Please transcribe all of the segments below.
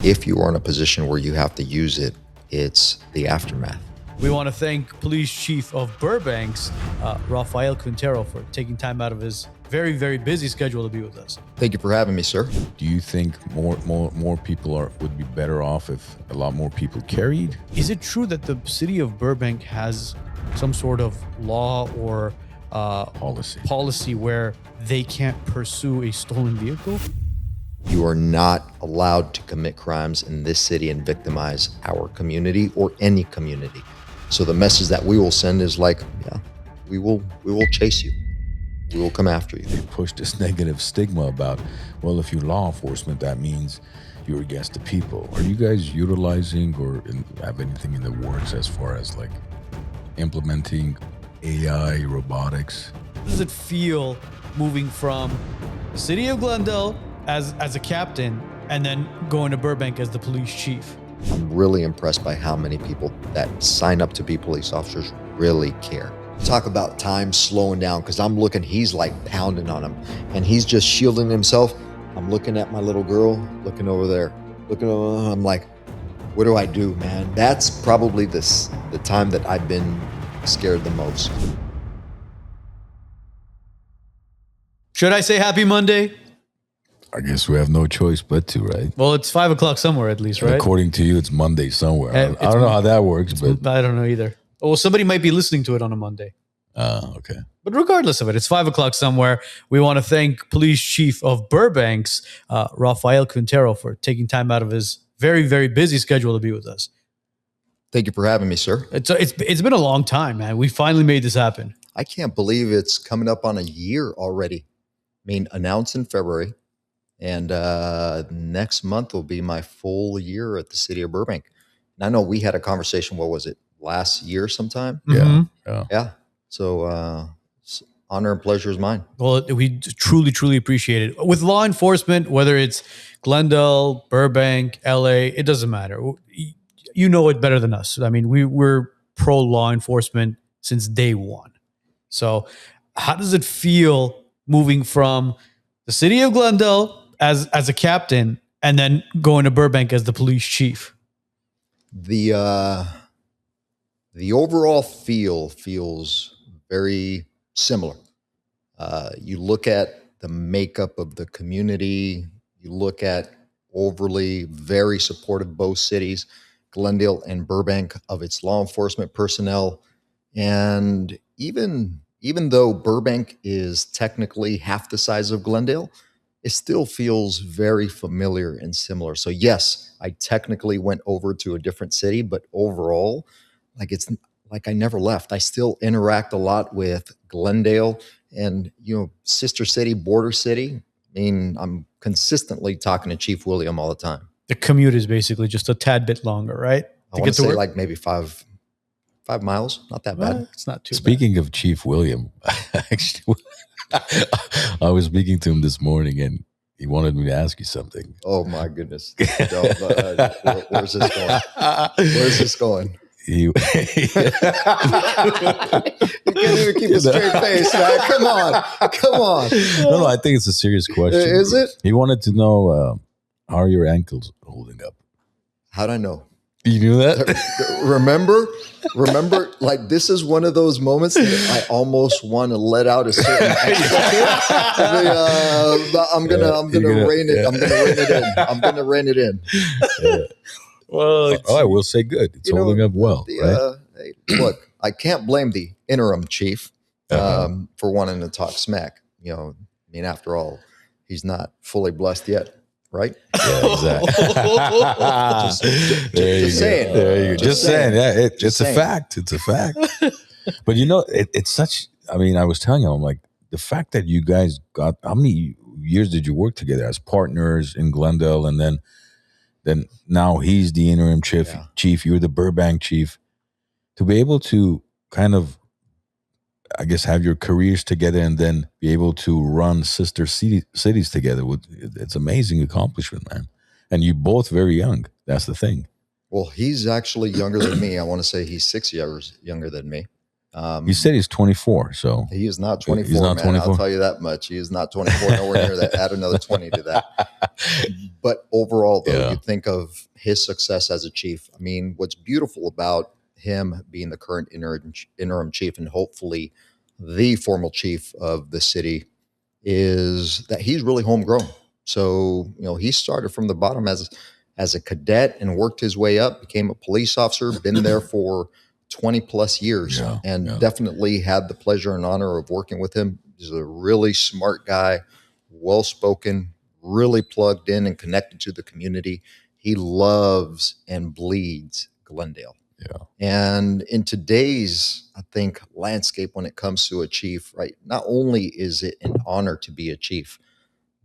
if you are in a position where you have to use it, it's the aftermath. We want to thank Police Chief of Burbank's Rafael Quintero for taking time out of his very, very busy schedule to be with us. Thank you for having me, sir. Do you think more people would be better off if a lot more people carried? Is it true that the city of Burbank has some sort of law or policy where they can't pursue a stolen vehicle? You are not allowed to commit crimes in this city and victimize our community or any community. So the message that we will send is like, yeah, we will chase you. We will come after you. They push this negative stigma about, well, if you're law enforcement, that means you're against the people. Are you guys utilizing or have anything in the works as far as like implementing AI, robotics? How does it feel moving from the city of Glendale as a captain and then going to Burbank as the police chief? I'm really impressed by how many people that sign up to be police officers really care. Talk about time slowing down, because I'm looking, he's like pounding on him and he's just shielding himself. I'm looking at my little girl, looking over there, I'm like, what do I do, man? That's probably the time that I've been scared the most. Should I say happy Monday? I guess we have no choice but to, right? Well, it's 5 o'clock somewhere at least, right? According to you, it's Monday somewhere. I don't know how that works, but I don't know either. Well, somebody might be listening to it on a Monday. Okay. But regardless of it, it's 5 o'clock somewhere. We want to thank Police Chief of Burbank's Rafael Quintero for taking time out of his very, very busy schedule to be with us. Thank you for having me, sir. It's been a long time, man. We finally made this happen. I can't believe it's coming up on a year already. I mean, announced in February. And next month will be my full year at the city of Burbank. And I know we had a conversation, what was it, last year sometime? Mm-hmm. Yeah. So honor and pleasure is mine. Well, we truly, truly appreciate it. With law enforcement, whether it's Glendale, Burbank, LA, it doesn't matter. You know it better than us. I mean, we're pro law enforcement since day one. So how does it feel moving from the city of Glendale as a captain and then going to Burbank as the police chief? The overall feels very similar. You look at the makeup of the community, you look at overly very supportive both cities, Glendale and Burbank, of its law enforcement personnel. And even though Burbank is technically half the size of Glendale, it still feels very familiar and similar. So yes, I technically went over to a different city, but overall, like it's like I never left. I still interact a lot with Glendale and, sister city, border city. I mean, I'm consistently talking to Chief William all the time. The commute is basically just a tad bit longer, right? I want to say like maybe 5 miles. Not that bad. It's not too bad. Speaking of Chief William, actually, I was speaking to him this morning and he wanted me to ask you something. Oh my goodness. Where's this going? Where's this going? You can't even keep a straight face, man. Come on. No, I think it's a serious question. Is it? He wanted to know, how are your ankles holding up? How'd I know? You knew that? Remember, like this is one of those moments that I almost want to let out a certain I'm gonna rein it in. Yeah. Well, I will say good. It's holding up well. Right? Hey, look, I can't blame the interim chief for wanting to talk smack. I mean, after all, he's not fully blessed yet. Right? Yeah, exactly. Just saying. There you go. Just saying. Yeah, it's a fact. It's a fact. But it's such. I mean, I was telling him, I'm like, the fact that you guys got. How many years did you work together as partners in Glendale, and then now he's the interim chief. You're the Burbank chief. To be able to kind of, I guess, have your careers together and then be able to run sister cities together, it's amazing accomplishment, man. And you both very young. That's the thing. Well, he's actually younger than me. I want to say he's 6 years younger than me. You said he's 24, so He is not 24, he's not man. 24. I'll tell you that much. He is not 24, nowhere near that. Add another 20 to that. But overall, though, you think of his success as a chief. I mean, what's beautiful about him being the current interim chief and hopefully the formal chief of the city is that he's really homegrown. So, he started from the bottom as a cadet and worked his way up, became a police officer, been there for 20 plus years, and definitely had the pleasure and honor of working with him. He's a really smart guy, well-spoken, really plugged in and connected to the community. He loves and bleeds Glendale. Yeah. And in today's, I think, landscape when it comes to a chief, right, not only is it an honor to be a chief,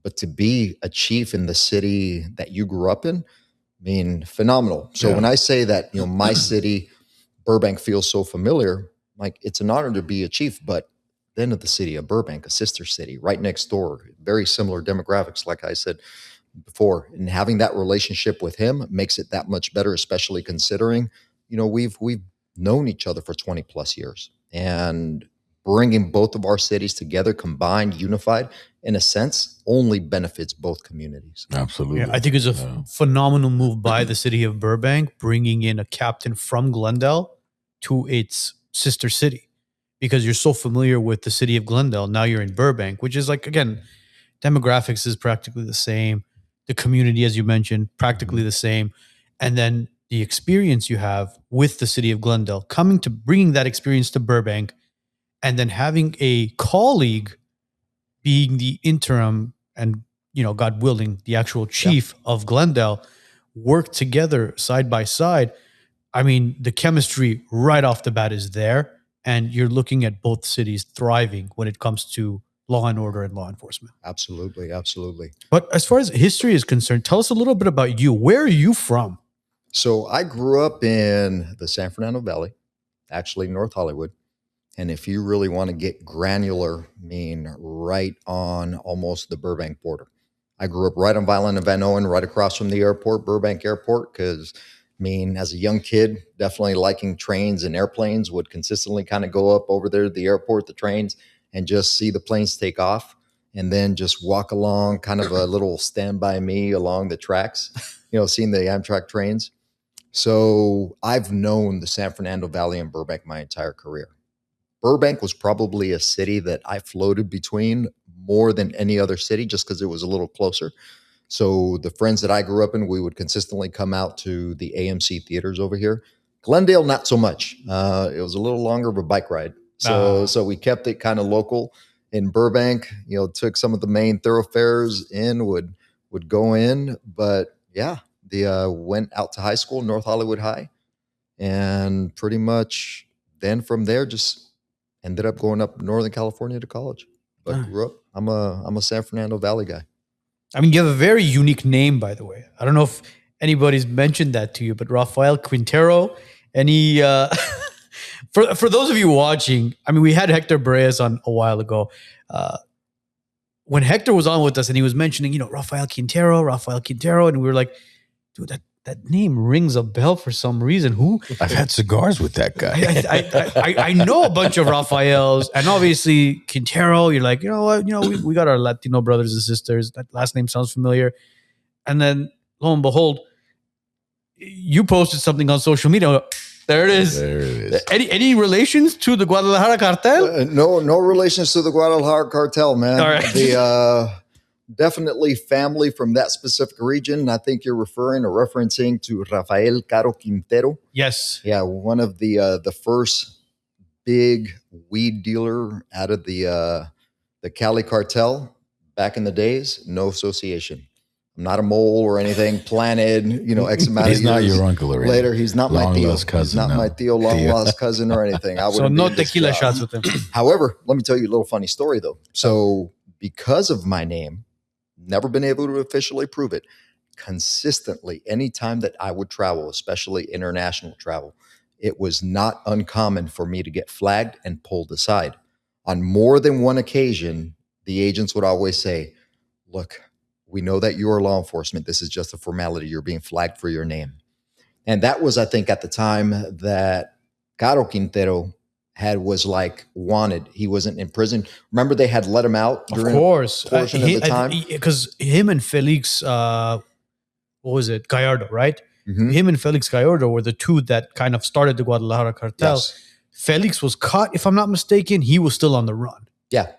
but to be a chief in the city that you grew up in, I mean, phenomenal. So when I say that, my city, Burbank, feels so familiar, like it's an honor to be a chief, but then of the city of Burbank, a sister city right next door, very similar demographics, like I said before, and having that relationship with him makes it that much better, especially considering, we've known each other for 20 plus years, and bringing both of our cities together, combined, unified, in a sense, only benefits both communities. Absolutely. Yeah, I think it's a phenomenal move by the city of Burbank, bringing in a captain from Glendale to its sister city, because you're so familiar with the city of Glendale. Now you're in Burbank, which is like, again, demographics is practically the same. The community, as you mentioned, practically the same. And then the experience you have with the city of Glendale, bringing that experience to Burbank, and then having a colleague being the interim and, God willing, the actual chief of Glendale, work together side by side. I mean, the chemistry right off the bat is there, and you're looking at both cities thriving when it comes to law and order and law enforcement. Absolutely, absolutely. But as far as history is concerned, tell us a little bit about you. Where are you from? So I grew up in the San Fernando Valley, actually North Hollywood. And if you really want to get granular, I mean, right on almost the Burbank border. I grew up right on Violin and Van Owen, right across from the airport, Burbank Airport, because, as a young kid, definitely liking trains and airplanes, would consistently kind of go up over there to the airport, the trains, and just see the planes take off, and then just walk along, kind of a little stand by me along the tracks, seeing the Amtrak trains. So I've known the San Fernando Valley and Burbank my entire career. Burbank was probably a city that I floated between more than any other city, just because it was a little closer. So the friends that I grew up in, we would consistently come out to the AMC theaters over here. Glendale, not so much. It was a little longer of a bike ride. So we kept it kind of local. In Burbank, took some of the main thoroughfares in, would go in. But yeah, went out to high school, North Hollywood High. And pretty much then from there, just ended up going up Northern California to college. But grew up, I'm a San Fernando Valley guy. I mean, you have a very unique name, by the way. I don't know if anybody's mentioned that to you, but Rafael Quintero. Any for those of you watching, I mean, we had Hector Breas on a while ago. When Hector was on with us and he was mentioning, Rafael Quintero, and we were like, dude, that name rings a bell for some reason. Who? I've had cigars with that guy. I know a bunch of Rafaels, and obviously Quintero. You're like, you know what? We got our Latino brothers and sisters. That last name sounds familiar. And then lo and behold, you posted something on social media. There it is. There it is. Any relations to the Guadalajara Cartel? No relations to the Guadalajara Cartel, man. All right. Definitely family from that specific region. I think you're referencing to Rafael Caro Quintero. Yes. Yeah, one of the first big weed dealer out of the Cali Cartel back in the days. No association. I'm not a mole or anything. Planted, X amount of years. He's not your uncle or anything. Later, he's not my Theo. Lost cousin, he's not my Theo, long lost cousin or anything. So no tequila shots with him. However, let me tell you a little funny story though. So because of my name, never been able to officially prove it, consistently, anytime that I would travel, especially international travel, it was not uncommon for me to get flagged and pulled aside. On more than one occasion, the agents would always say, look, we know that you are law enforcement. This is just a formality. You're being flagged for your name. And that was, I think, at the time that Caro Quintero was like wanted. He wasn't in prison. Remember, they had let him out Of during course, a portion of the time. Because him and Felix, what was it, Gallardo, right? Mhm. Him and Felix Gallardo were the two that kind of started the Guadalajara cartel. Yes. Felix was caught, if I'm not mistaken. He was still on the run. Yeah.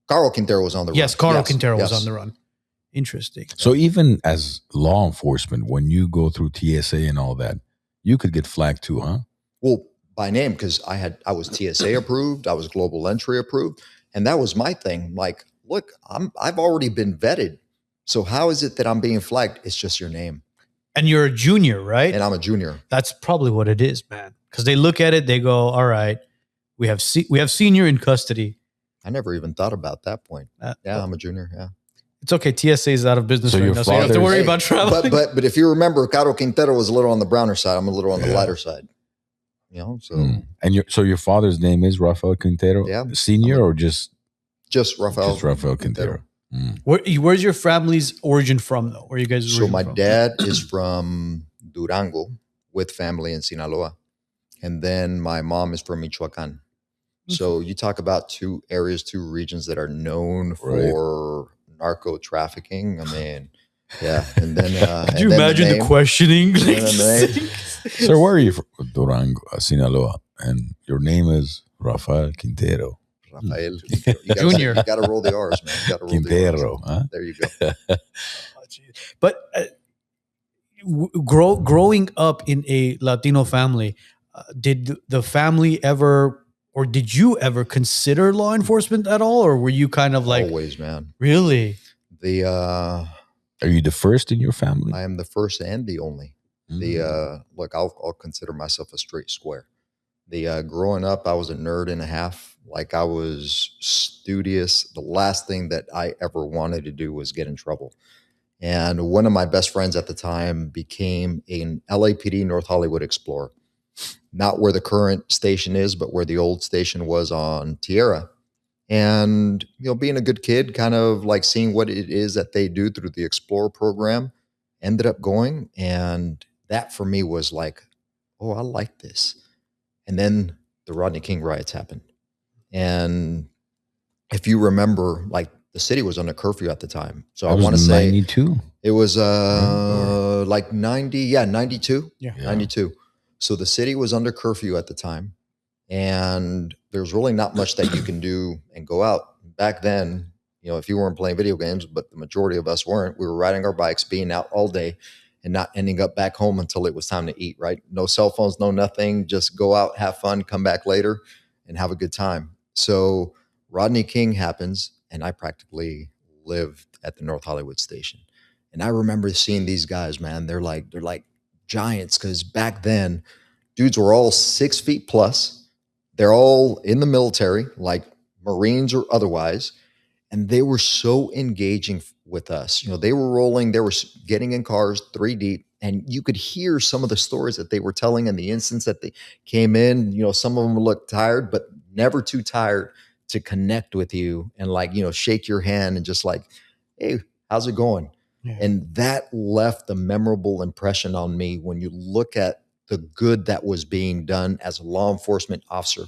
Carl Quintero was on the run. Yes, Carl Quintero was yes. on the run. Interesting. So even as law enforcement, when you go through TSA and all that, you could get flagged too, huh? Well, by name, because I was TSA approved, I was global entry approved, and that was my thing. Like, look, I've already been vetted, so how is it that I'm being flagged? It's just your name, And you're a junior, right? and I'm a junior. That's probably what it is, man. Because they look at it, they go, "All right, we have senior in custody." I never even thought about that point. Yeah, I'm a junior. Yeah. It's okay. TSA is out of business So right your now, so you don't have to worry Hey, about traveling. But if you remember, Carlos Quintero was a little on the browner side. I'm a little on the lighter side. You know, so And your father's name is Rafael Quintero, Yeah. senior, or just Rafael. Just Rafael Quintero. Where's your family's origin from, though? Where you guys? So my dad is from Durango with family in Sinaloa, and then my mom is from Michoacan. So you talk about two regions that are known for narco trafficking. I mean, yeah. And then could you imagine the questioning? So where are you from? Durango, Sinaloa, and your name is Rafael Quintero. Rafael Junior. You got to roll the R's, man. You got to roll Quintero, the R's. huh? There you go. But growing up in a Latino family, did the family ever, or did you ever consider law enforcement at all, or were you kind of like, Always, man. really? Are you the first in your family? I am the first and the only. Look, I'll consider myself a straight square. Growing up, I was a nerd and a half. Like, I was studious. The last thing that I ever wanted to do was get in trouble. And one of my best friends at the time became an LAPD North Hollywood Explorer. Not where the current station is, but where the old station was on Tierra. And, you know, being a good kid, kind of like seeing what it is that they do through the Explorer program, ended up going. And that for me was like, oh, I like this. And then the Rodney King riots happened. And if you remember, like, the city was under curfew at the time. So I want to say 92. it was like 90, 92. Yeah. 92. So the city was under curfew at the time, and there's really not much that you can do and go out. Back then, you know, if you weren't playing video games, but the majority of us weren't, we were riding our bikes, being out all day, and not ending up back home until it was time to eat, right? No cell phones, no nothing. Just go out, have fun, come back later, and have a good time. So Rodney King happens, and I practically lived at the North Hollywood station. And I remember seeing these guys, man. They're like giants, because back then, dudes were all 6 feet plus. They're all in the military, like Marines or otherwise. And they were so engaging with us. You know, they were rolling, they were getting in cars 3 deep, and you could hear some of the stories that they were telling and the instance that they came in. You know, some of them looked tired, but never too tired to connect with you and, like, you know, shake your hand and just like, hey, how's it going? Yeah. And that left a memorable impression on me when you look at the good that was being done as a law enforcement officer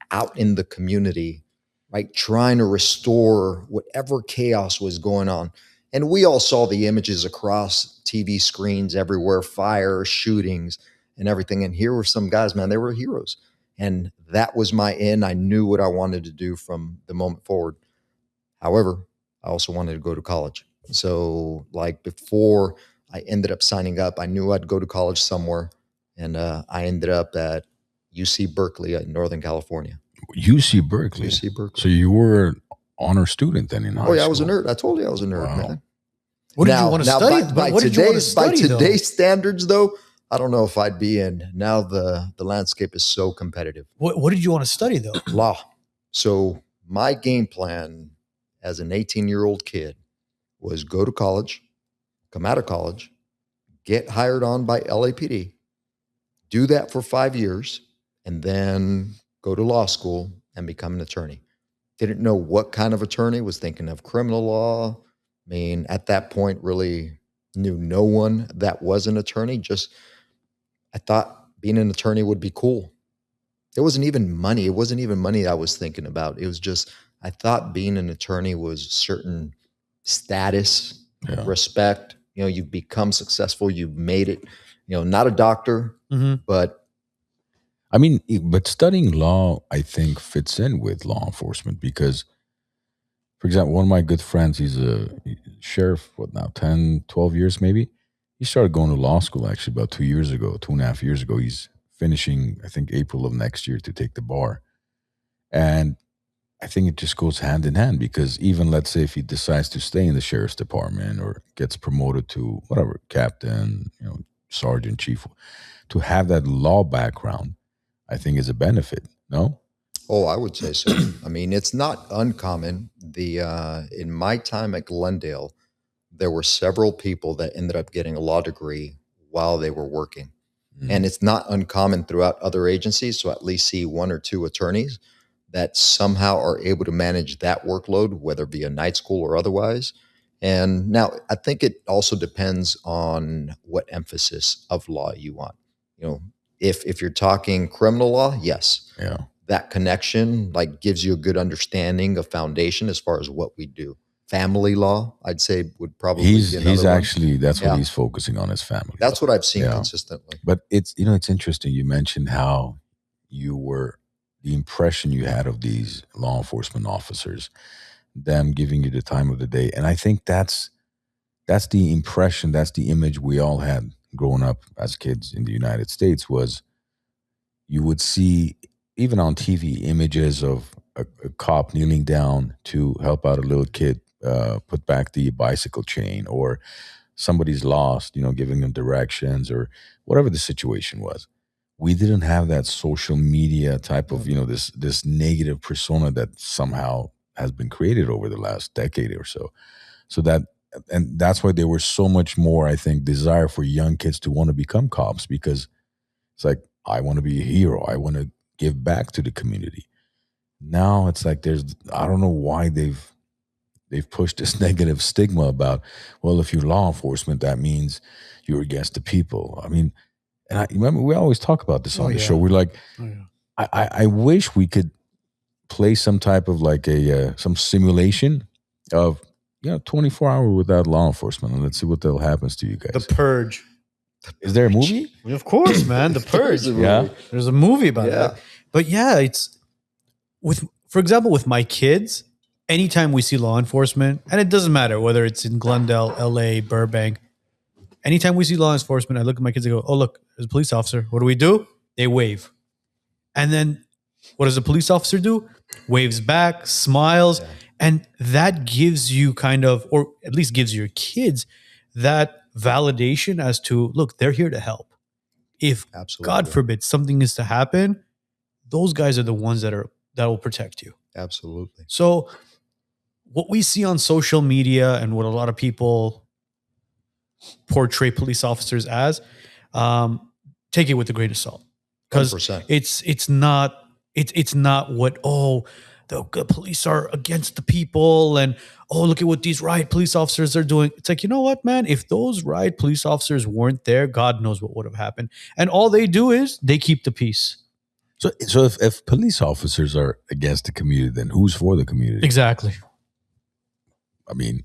out in the community, right? Trying to restore whatever chaos was going on. And we all saw the images across TV screens everywhere, fire, shootings, and everything. And here were some guys, man, they were heroes. And that was my end. I knew what I wanted to do from the moment forward. However, I also wanted to go to college. So, like, before I ended up signing up, I knew I'd go to college somewhere. And I ended up at UC Berkeley in Northern California. UC Berkeley. UC Berkeley. So you were an honor student then in high school? Oh, yeah, I was a nerd. I told you I was a nerd, Wow. man. What did you want to study? By today's standards, though, I don't know if I'd be in. Now the landscape is so competitive. What did you want to study, though? Law. So my game plan as an 18-year-old kid was go to college, come out of college, get hired on by LAPD, do that for 5 years, and then go to law school and become an attorney. Didn't know what kind of attorney, was thinking of criminal law. I mean, at that point, really knew no one that was an attorney. Just, I thought being an attorney would be cool. It wasn't even money. It wasn't even money I was thinking about. It was just, I thought being an attorney was certain status, Yeah. respect. You know, you've become successful, you've made it. You know, not a doctor, but I mean, but studying law, I think, fits in with law enforcement because, for example, one of my good friends, he's a sheriff, what now, 10, 12 years maybe? He started going to law school actually about 2 years ago, 2.5 years ago. He's finishing, I think, April of next year to take the bar. And I think it just goes hand in hand because even let's say if he decides to stay in the sheriff's department or gets promoted to whatever, captain, sergeant, chief, to have that law background, I think is a benefit. No? oh, I would say so. I mean, it's not uncommon. The in my time at Glendale, there were several people that ended up getting a law degree while they were working. And it's not uncommon throughout other agencies. So at least see one or two attorneys that somehow are able to manage that workload, whether it be a night school or otherwise. And now I think it also depends on what emphasis of law you want. You know, if you're talking criminal law, yes, Yeah. that connection like gives you a good understanding of foundation as far as what we do. Family law, I'd say, would probably be another He's one. actually that's what Yeah. he's focusing on, his family. That's what I've seen Yeah. consistently. But it's interesting. You mentioned how you were the impression you had of these law enforcement officers, them giving you the time of the day, and I think that's the impression, that's the image we all had growing up as kids in the United States. Was you would see even on TV images of a cop kneeling down to help out a little kid put back the bicycle chain, or somebody's lost, giving them directions or whatever the situation was. We didn't have that social media type of, this negative persona that somehow has been created over the last decade or so. So and that's why there was so much more, I think, desire for young kids to want to become cops because it's like, I want to be a hero. I want to give back to the community. Now it's like I don't know why they've pushed this negative stigma about, well, if you're law enforcement, that means you're against the people. I mean, and I remember we always talk about this on the show. We're like, I wish we could play some type of like some simulation of 24 hours without law enforcement, and let's see what the hell happens to you guys. The Purge. Is there a movie? Of course, man. The Purge. Yeah. There's a movie about Yeah. it. But yeah, it's for example, with my kids, anytime we see law enforcement, and it doesn't matter whether it's in Glendale, LA, Burbank, anytime we see law enforcement, I look at my kids and go, oh, look, there's a police officer. What do? They wave. And then what does a police officer do? Waves back, smiles. Yeah. And that gives you kind of, or at least gives your kids that validation as to, look, they're here to help. If Absolutely. God forbid something is to happen, those guys are the ones that will protect you. Absolutely. So what we see on social media and what a lot of people portray police officers as, take it with a grain of salt, because it's not what, the police are against the people and, look at what these riot police officers are doing. It's like, you know what, man, if those riot police officers weren't there, God knows what would have happened. And all they do is they keep the peace. So if police officers are against the community, then who's for the community? Exactly. I mean,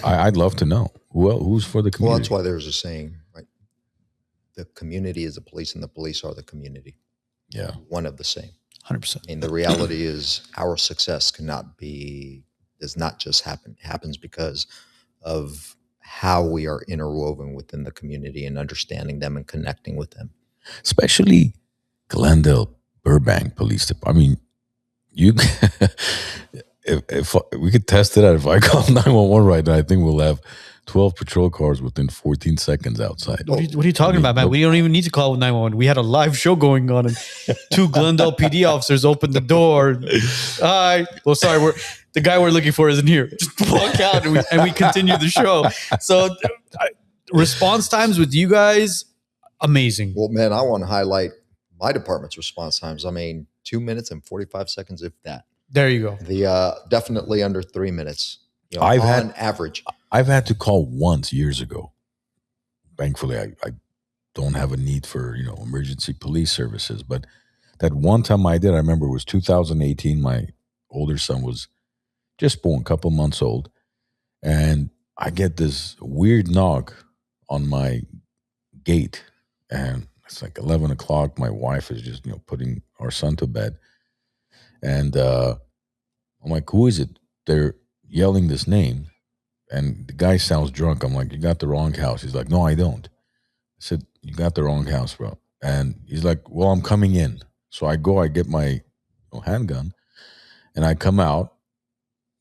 I'd love to know who's for the community. Well, that's why there's a saying, right? The community is the police and the police are the community. Yeah. One of the same. 100%. And the reality is our success does not just happen. It happens because of how we are interwoven within the community and understanding them and connecting with them. Especially Glendale, Burbank Police Department. I mean, you if we could test it out, if I call 911 right now, I think we'll have 12 patrol cars within 14 seconds outside. What are you talking about, man? We don't even need to call 911. We had a live show going on, and two Glendale PD officers opened the door. Hi. Well, sorry, the guy we're looking for isn't here. Just walk out, and we continue the show. So, response times with you guys, amazing. Well, man, I want to highlight my department's response times. I mean, 2 minutes and 45 seconds, if that. There you go. The definitely under 3 minutes. On average. I've had to call once years ago. Thankfully, I don't have a need for emergency police services, but That one time I did, I remember it was 2018. My older son was just born, a couple months old. And I get this weird knock on my gate. And it's like 11 o'clock. My wife is just, putting our son to bed. And I'm like, who is it? They're yelling this name. And the guy sounds drunk. I'm like, you got the wrong house. He's like, no, I don't. I said, you got the wrong house, bro. And he's like, well, I'm coming in. So I go, I get my handgun, and I come out.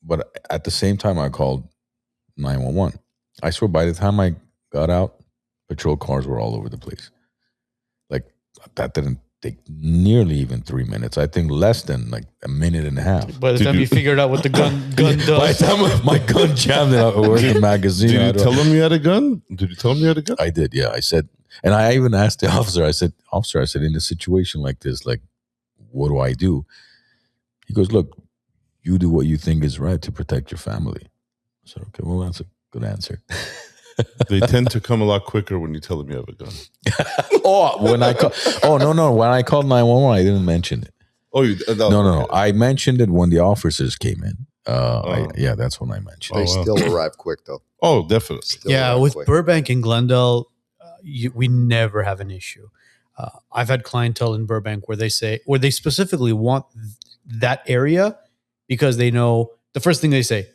But at the same time, I called 911. I swear, by the time I got out, patrol cars were all over the place. Like, that didn't take nearly even 3 minutes. I think less than like a minute and a half. By the time you figured out what the gun does. By the time my gun jammed in the magazine. Did you tell him you had a gun? Did you tell him you had a gun? I did, yeah. I said, and I even asked the officer, I said, in a situation like this, like, what do I do? He goes, look, you do what you think is right to protect your family. I said, okay, well, that's a good answer. They tend to come a lot quicker when you tell them you have a gun. When I called 911, I didn't mention it. Oh, No. I mentioned it when the officers came in. That's when I mentioned They it. still arrive quick, though. Oh, definitely. Still with quick. Burbank and Glendale, we never have an issue. I've had clientele in Burbank where they specifically want that area because they know the first thing they say,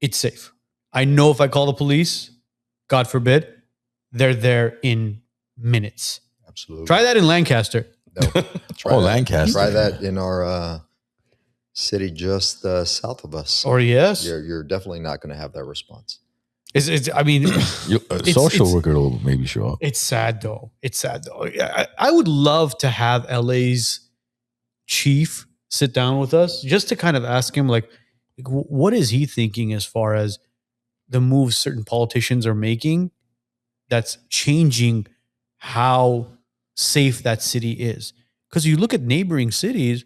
it's safe. I know if I call the police, God forbid, they're there in minutes. Absolutely. Try that in Lancaster. No. Lancaster. Try that in our city just south of us. Or yes. You're definitely not going to have that response. A social worker will maybe show up. It's sad though. I would love to have LA's chief sit down with us just to kind of ask him like what is he thinking as far as the moves certain politicians are making that's changing how safe that city is. Because you look at neighboring cities,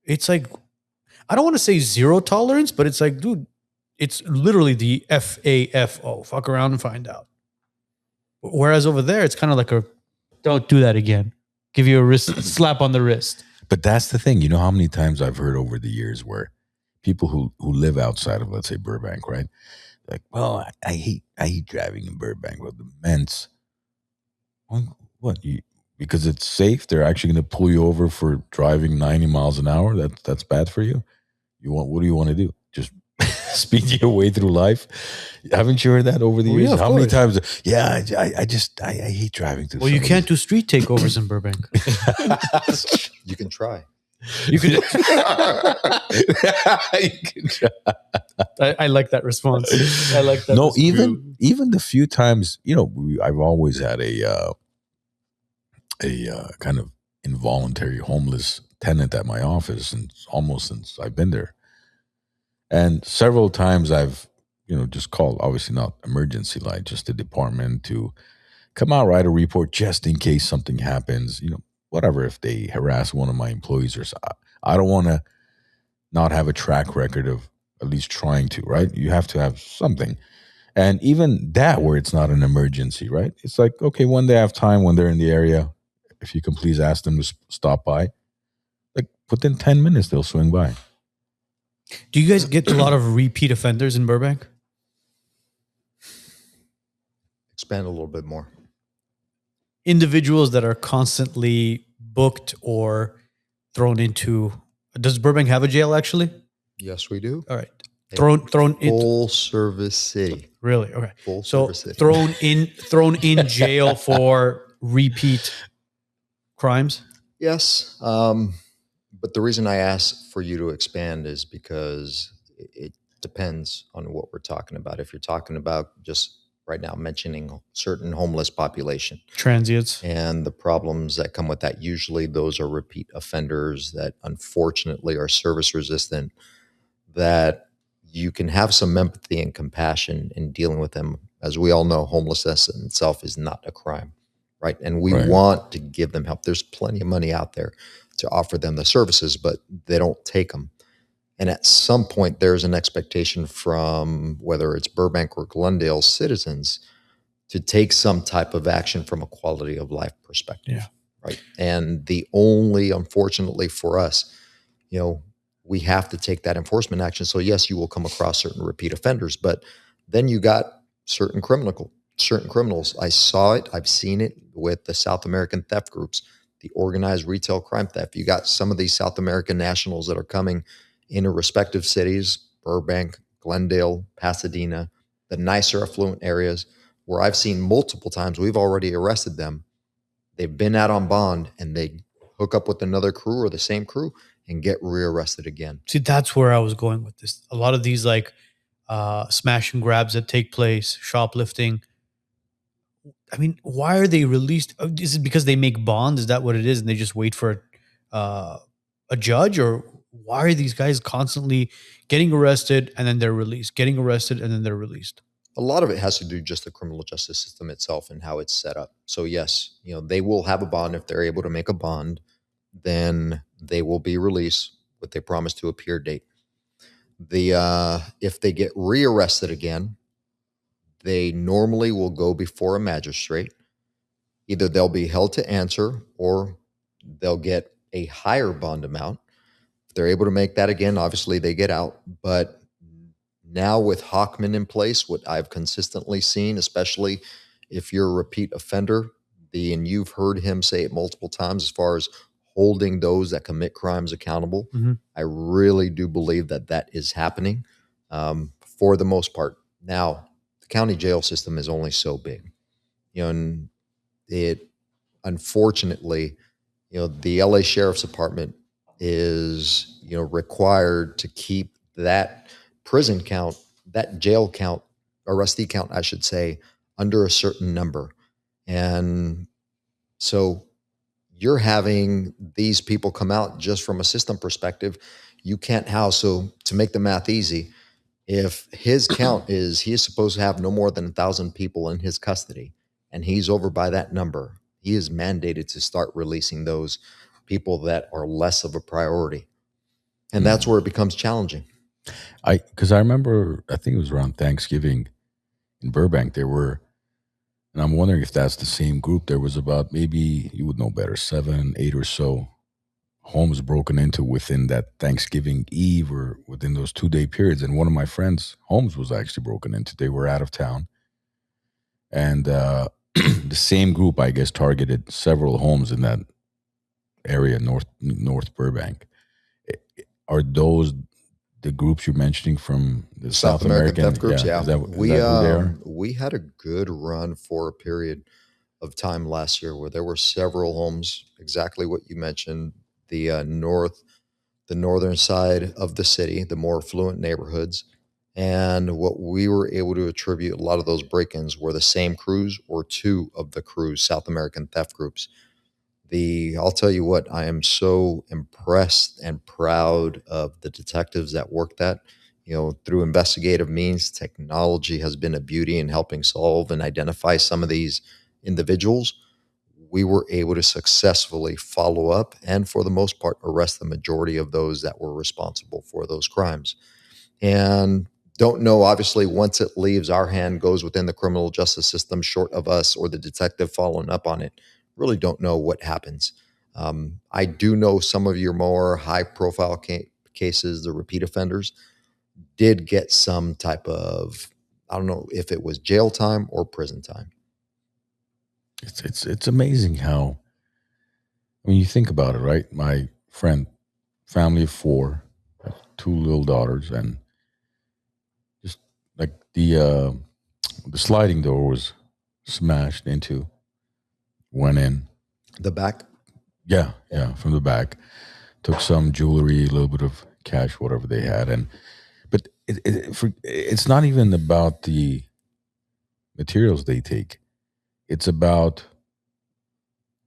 it's like, I don't want to say zero tolerance, but it's like, dude, it's literally the FAFO. Fuck around and find out. Whereas over there, it's kind of like don't do that again. Give you a wrist slap on the wrist. But that's the thing. You know how many times I've heard over the years where people who live outside of, let's say, Burbank, right? Like, well, I hate driving in Burbank with the men's. What? Because it's safe? They're actually going to pull you over for driving 90 miles an hour? That's bad for you? What do you want to do? Just speed your way through life? Haven't you heard that over the years? Yeah, how many times? Yeah, I hate driving through. Well, you can't do street takeovers in Burbank. You can try. You can. I like that response. I like that. No, response. even the few times, I've always had a kind of involuntary homeless tenant at my office, and almost since I've been there. And several times I've, just called, obviously not emergency line, just the department to come out, write a report just in case something happens, whatever, if they harass one of my employees or so. I don't want to not have a track record of at least trying to, right? You have to have something. And even that where it's not an emergency, right? It's like, okay, when they have time, when they're in the area, if you can please ask them to stop by, like within 10 minutes, they'll swing by. Do you guys get a lot of repeat offenders in Burbank? Expand a little bit more. Individuals that are constantly booked or thrown into. Does Burbank have a jail actually? Yes, we do. All right. Thrown in full service city. Really? Okay. Full So service city. thrown in jail for repeat crimes? Yes. But the reason I asked for you to expand is because it depends on what we're talking about. If you're talking about just right now mentioning certain homeless population. Transients. And the problems that come with that, usually those are repeat offenders that unfortunately are service resistant, that you can have some empathy and compassion in dealing with them. As we all know, homelessness in itself is not a crime, right? And we want to give them help. There's plenty of money out there to offer them the services, but they don't take them. And at some point, there's an expectation from whether it's Burbank or Glendale citizens to take some type of action from a quality of life perspective. Yeah. right? And the only, unfortunately for us, we have to take that enforcement action. So yes, you will come across certain repeat offenders, but then you got certain criminals. I saw it. I've seen it with the South American theft groups, the organized retail crime theft. You got some of these South American nationals that are coming into respective cities, Burbank, Glendale, Pasadena, the nicer affluent areas where I've seen multiple times we've already arrested them. They've been out on bond and they hook up with another crew or the same crew and get rearrested again. See, that's where I was going with this. A lot of these like smash and grabs that take place, shoplifting. I mean, why are they released? Is it because they make bond? Is that what it is? And they just wait for a judge? Or why are these guys constantly getting arrested and then they're released, getting arrested and then they're released? A lot of it has to do just the criminal justice system itself and how it's set up. So yes, they will have a bond. If they're able to make a bond, then they will be released with their promise to appear date. If they get rearrested again, they normally will go before a magistrate. Either they'll be held to answer or they'll get a higher bond amount. If they're able to make that again, obviously they get out. But now with Hockman in place, what I've consistently seen, especially if you're a repeat offender, and you've heard him say it multiple times as far as holding those that commit crimes accountable, I really do believe that is happening for the most part. Now, the county jail system is only so big, and it, unfortunately, the LA Sheriff's Department is, required to keep that prison count, that jail count, arrestee count, I should say, under a certain number. And so you're having these people come out just from a system perspective. You can't house. So to make the math easy, if his count is, he is supposed to have no more than 1,000 people in his custody, and he's over by that number, he is mandated to start releasing those people that are less of a priority. And that's where it becomes challenging. Because I remember, I think it was around Thanksgiving in Burbank, there were, and I'm wondering if that's the same group, there was about, maybe you would know better, 7, 8 or so homes broken into within that Thanksgiving Eve or within those 2-day periods. And one of my friends' homes was actually broken into. They were out of town. And the same group, I guess, targeted several homes in that area, North Burbank. Are those the groups you're mentioning from the South American theft groups? Yeah. Is that who they are? We had a good run for a period of time last year where there were several homes, exactly what you mentioned, the northern side of the city, the more affluent neighborhoods. And what we were able to attribute a lot of those break-ins were the same crews or two of the crews, South American theft groups. I'll tell you what, I am so impressed and proud of the detectives that worked that. Through investigative means, technology has been a beauty in helping solve and identify some of these individuals. We were able to successfully follow up and, for the most part, arrest the majority of those that were responsible for those crimes. And don't know, obviously, once it leaves our hand, goes within the criminal justice system, short of us or the detective following up on it, really don't know what happens. I do know some of your more high-profile cases, the repeat offenders, did get some type of, I don't know if it was jail time or prison time. It's amazing how, when you think about it, right? My friend, family of 4, 2 little daughters, and just like the sliding door was smashed into, went in. The back? Yeah, from the back. Took some jewelry, a little bit of cash, whatever they had, but it's not even about the materials they take. It's about,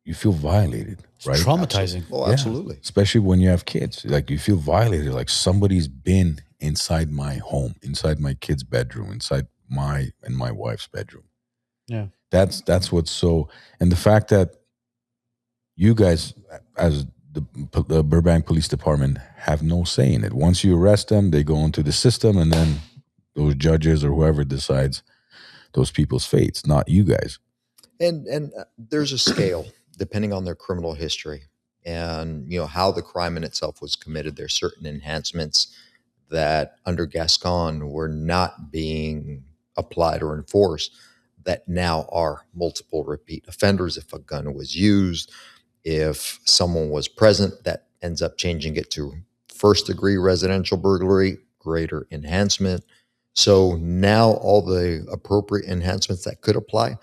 you feel violated, right? Traumatizing. Oh, absolutely. Yeah. Especially when you have kids. Like, you feel violated, like somebody's been inside my home, inside my kid's bedroom, inside my and my wife's bedroom. Yeah. That's what's so, and the fact that you guys, as the Burbank Police Department, have no say in it. Once you arrest them, they go into the system, and then those judges or whoever decides those people's fates, not you guys. And there's a scale. depending on their criminal history and how the crime in itself was committed, there's certain enhancements that under Gascon were not being applied or enforced that now are multiple repeat offenders. If a gun was used, if someone was present, that ends up changing it to first degree residential burglary, greater enhancement. So now all the appropriate enhancements that could apply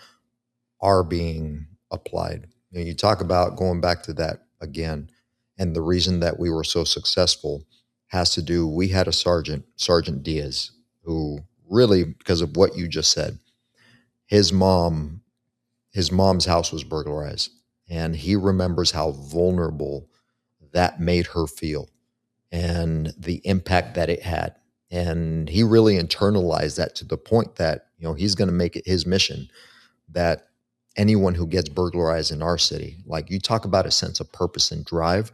are being applied. You talk about going back to that again, and the reason that we were so successful has to do, we had a Sergeant Diaz, who really, because of what you just said, his mom's house was burglarized, and he remembers how vulnerable that made her feel and the impact that it had. And he really internalized that to the point that, he's going to make it his mission that anyone who gets burglarized in our city, like, you talk about a sense of purpose and drive.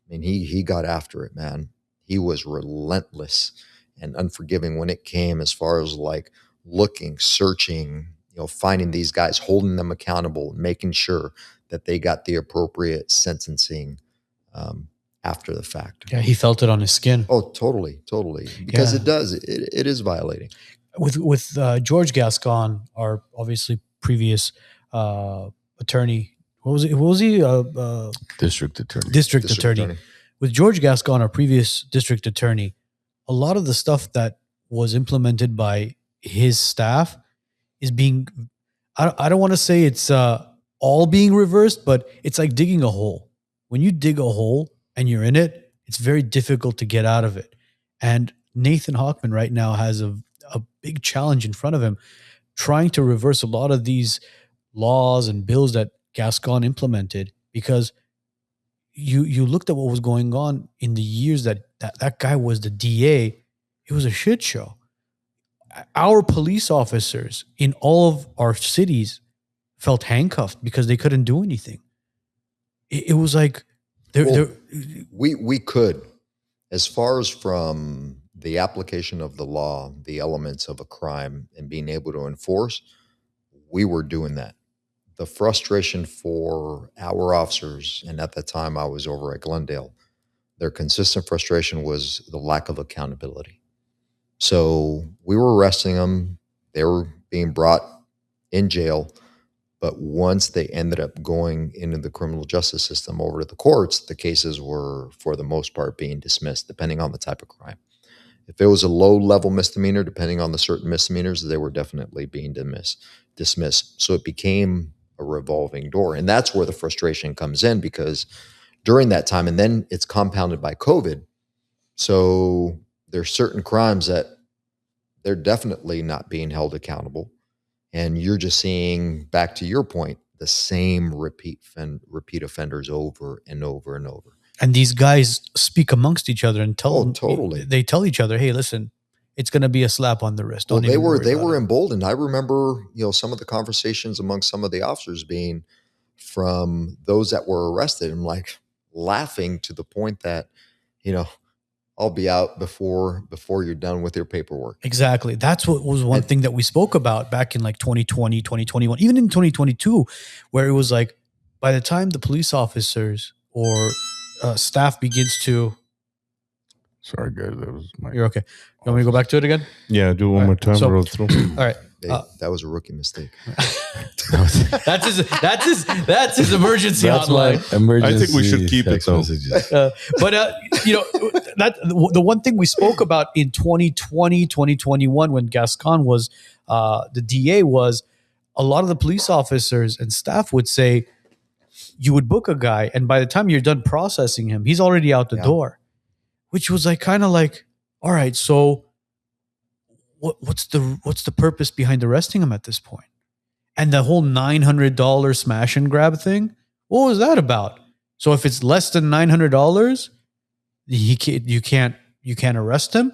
I mean, he got after it, man. He was relentless and unforgiving when it came as far as like looking, searching, finding these guys, holding them accountable, making sure that they got the appropriate sentencing after the fact. Yeah, he felt it on his skin. Oh, totally. Because it does. It is violating. With George Gascon, our obviously previous attorney. What was he? District attorney. District attorney. With George Gascon, our previous district attorney, a lot of the stuff that was implemented by his staff is being, I don't want to say it's all being reversed, but it's like digging a hole. When you dig a hole and you're in it, it's very difficult to get out of it. And Nathan Hochman right now has a big challenge in front of him, trying to reverse a lot of these laws and bills that Gascon implemented, because you looked at what was going on in the years that guy was the DA. It was a shit show. Our police officers in all of our cities felt handcuffed because they couldn't do anything. It was like we could, as far as from the application of the law, the elements of a crime, and being able to enforce, we were doing that. The frustration for our officers, and at that time I was over at Glendale, their consistent frustration was the lack of accountability. So we were arresting them. They were being brought in jail. But once they ended up going into the criminal justice system over to the courts, the cases were, for the most part, being dismissed, depending on the type of crime. If it was a low-level misdemeanor, depending on the certain misdemeanors, they were definitely being dismissed. So it became a revolving door. And that's where the frustration comes in, because during that time, and then it's compounded by COVID, so there's certain crimes that they're definitely not being held accountable. And you're just seeing, back to your point, the same repeat offenders over and over and over. And these guys speak amongst each other and tell them, totally. They tell each other, "Hey, listen, it's going to be a slap on the wrist." Well, they were emboldened. I remember, some of the conversations among some of the officers being from those that were arrested, and like laughing to the point that, I'll be out before you're done with your paperwork. Exactly. That's what was one thing that we spoke about back in like 2020, 2021, even in 2022, where it was like, by the time the police officers or staff begins to... Sorry, guys. That was my... You're okay. You want me to go back to it again? Yeah, do it one more time. So, roll through. All right. That was a rookie mistake. That's his emergency hotline. Emergency. I think we should keep it though. But that the one thing we spoke about in 2020, 2021, when Gascon was the DA, was a lot of the police officers and staff would say, you would book a guy, and by the time you're done processing him, he's already out the door, which was like kind of like, all right, so what's the purpose behind arresting him at this point? And the whole $900 smash and grab thing, what was that about? So if it's less than $900, you can't arrest him.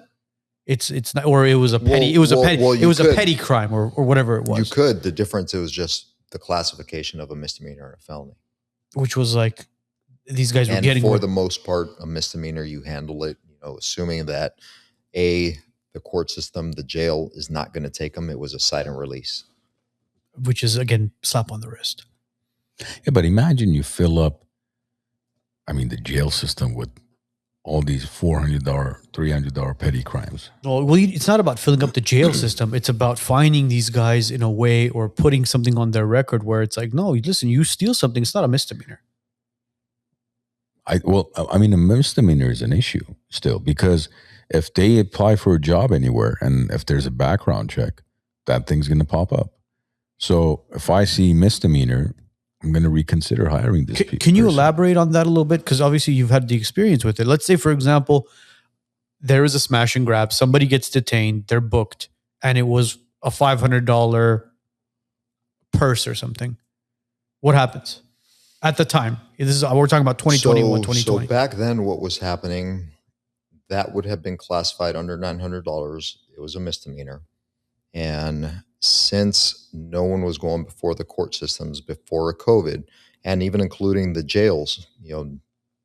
It's not, or it was a petty. It was a petty crime or whatever it was. You could. The difference, it was just the classification of a misdemeanor and a felony, which was like these guys were getting. For the most part, a misdemeanor, you handle it, assuming that the court system, the jail, is not going to take them. It was a cite and release, which is, again, slap on the wrist. Yeah, but imagine you fill up, the jail system with all these $400, $300 petty crimes. Well, it's not about filling up the jail system. It's about finding these guys in a way or putting something on their record where it's like, no, listen, you steal something, it's not a misdemeanor. A misdemeanor is an issue still, because if they apply for a job anywhere and if there's a background check, that thing's going to pop up. So if I see misdemeanor, I'm going to reconsider hiring this person. Can you elaborate on that a little bit? Because obviously you've had the experience with it. Let's say, for example, there is a smash and grab. Somebody gets detained. They're booked. And it was a $500 purse or something. What happens at the time? We're talking about 2021, 2020. So back then, what was happening, that would have been classified under $900. It was a misdemeanor. And since no one was going before the court systems before COVID, and even including the jails,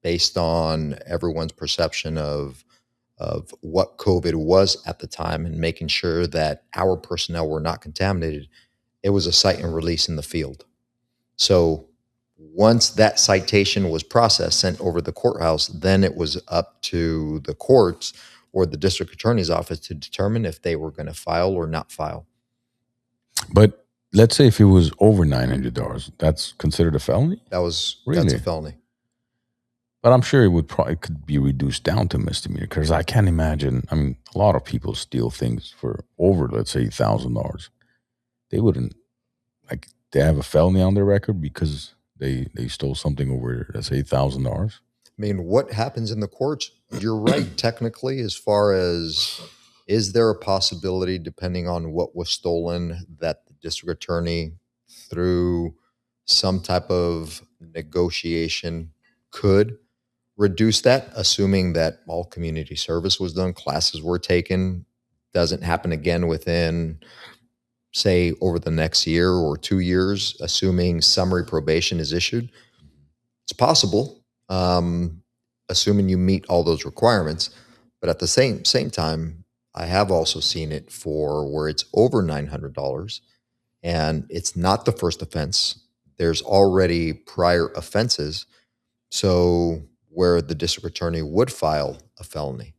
based on everyone's perception of what COVID was at the time and making sure that our personnel were not contaminated, it was a cite and release in the field. So once that citation was processed, sent over the courthouse, then it was up to the courts or the district attorney's office to determine if they were going to file or not file. But let's say if it was over $900, that's considered a felony? That's a felony. But I'm sure it could be reduced down to misdemeanor, because I can't imagine. A lot of people steal things for over, let's say, $1,000. They wouldn't, they have a felony on their record because they stole something over, let's say, $1,000. What happens in the courts? You're right, technically, as far as, is there a possibility, depending on what was stolen, that the district attorney, through some type of negotiation, could reduce that, assuming that all community service was done, classes were taken, doesn't happen again within, say, over the next year or 2 years, assuming summary probation is issued? It's possible, assuming you meet all those requirements. But at the same time, I have also seen it for where it's over $900 and it's not the first offense. There's already prior offenses. So where the district attorney would file a felony.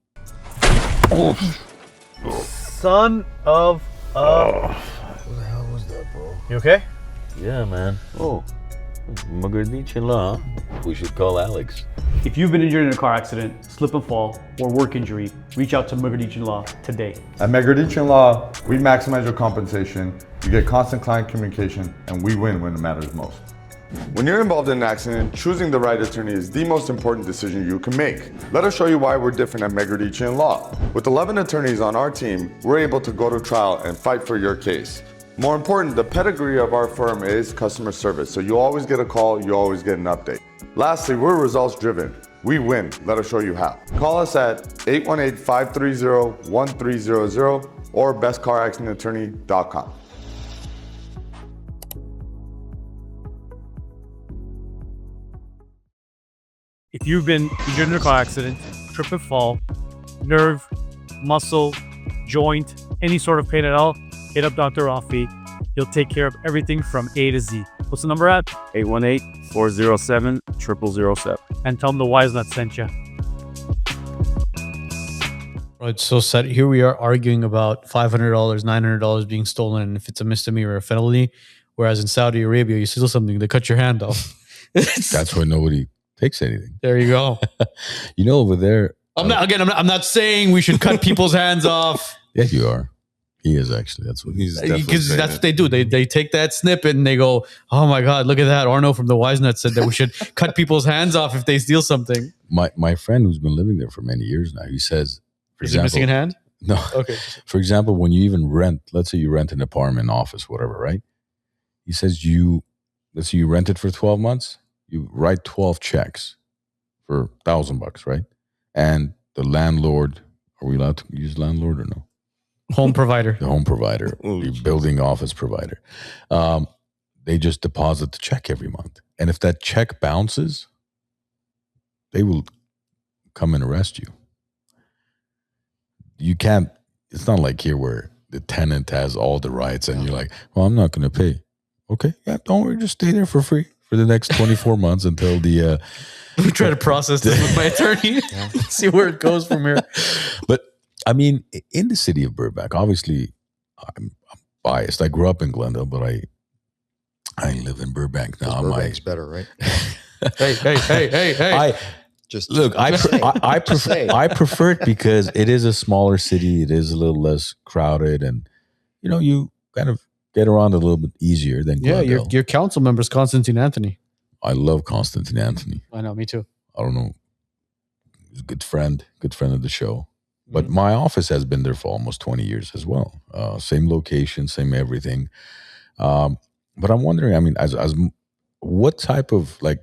Son of a... What the hell was that, bro? You okay? Yeah, man. Magardichin-la. We should call Alex. If you've been injured in a car accident, slip and fall, or work injury, reach out to Magardichin Law today. At Magardichin Law, we maximize your compensation, you get constant client communication, and we win when it matters most. When you're involved in an accident, choosing the right attorney is the most important decision you can make. Let us show you why we're different at Magardichin Law. With 11 attorneys on our team, we're able to go to trial and fight for your case. More important, the pedigree of our firm is customer service, so you always get a call, you always get an update. Lastly, we're results driven. We win. Let us show you how. Call us at 818-530-1300 or bestcaraccidentattorney.com. If you've been injured in a car accident, trip and fall, nerve, muscle, joint, any sort of pain at all, hit up Dr. Rafi. He'll take care of everything from A to Z. What's the number at? 818-407-0007. And tell him the WiseNuts sent you. It's so sad. Here we are arguing about $500, $900 being stolen, and if it's a misdemeanor or a felony. Whereas in Saudi Arabia, you steal something, they cut your hand off. That's why nobody takes anything. There you go. Over there. I'm not saying we should cut people's hands off. Yeah, you are. He is actually. That's what he's. Because that's what they do. They take that snippet and they go, "Oh my God, look at that!" Arno from the WiseNuts said that we should cut people's hands off if they steal something. My friend who's been living there for many years now, he says, for Is example, he missing a hand? No. Okay. For example, when you even rent, let's say you rent an apartment, office, whatever, right? He says let's say you rent it for 12 months, you write 12 checks for $1,000, right? And the landlord, are we allowed to use landlord or no? Home provider. The home provider, the building office provider. They just deposit the check every month. And if that check bounces, they will come and arrest you. You can't, it's not like here where the tenant has all the rights and you're like, well, I'm not going to pay. Okay, yeah, don't worry, just stay there for free for the next 24 months until the. We try to process this with my attorney, see where it goes from here. But I mean, in the city of Burbank, obviously, I'm biased. I grew up in Glendale, but I live in Burbank now. Burbank's better, right? Hey. Just Look, I prefer it because it is a smaller city. It is a little less crowded, and you kind of get around a little bit easier than Glendale. Yeah, your council member is Constantine Anthony. I love Constantine Anthony. I know, me too. I don't know. He's a good friend of the show. But my office has been there for almost 20 years as well. Same location, same everything. But I'm wondering, I mean, as what type of like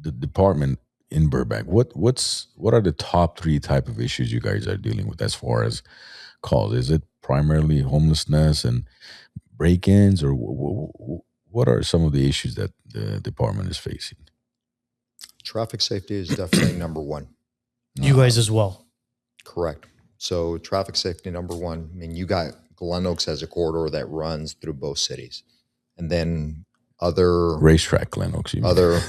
the department in Burbank, what are the top 3 type of issues you guys are dealing with as far as calls? Is it primarily homelessness and break-ins, or what are some of the issues that the department is facing? Traffic safety is definitely number one. You guys as well. Correct. So traffic safety, number one. I mean, you got Glen Oaks as a corridor that runs through both cities. And then other racetrack Glen Oaks, you mean. Other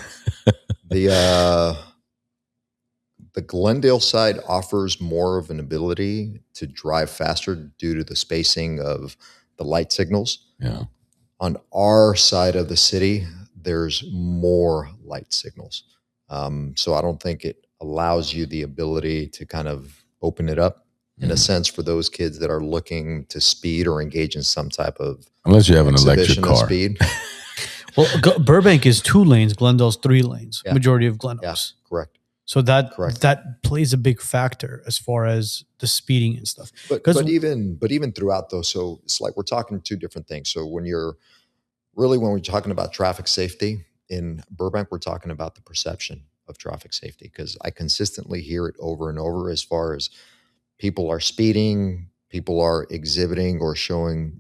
the Glendale side offers more of an ability to drive faster due to the spacing of the light signals. Yeah. On our side of the city, there's more light signals. So I don't think it allows you the ability to kind of open it up in a sense for those kids that are looking to speed or engage in some type of unless you have an electric car. Speed. Well, Burbank is 2 lanes. Glendale's 3 lanes. Yeah. Majority of Glen Oaks. Yes, correct. So that plays a big factor as far as the speeding and stuff. But even throughout though, so it's like we're talking 2 different things. So when we're talking about traffic safety in Burbank, we're talking about the perception of traffic safety, because I consistently hear it over and over as far as people are speeding, people are exhibiting or showing,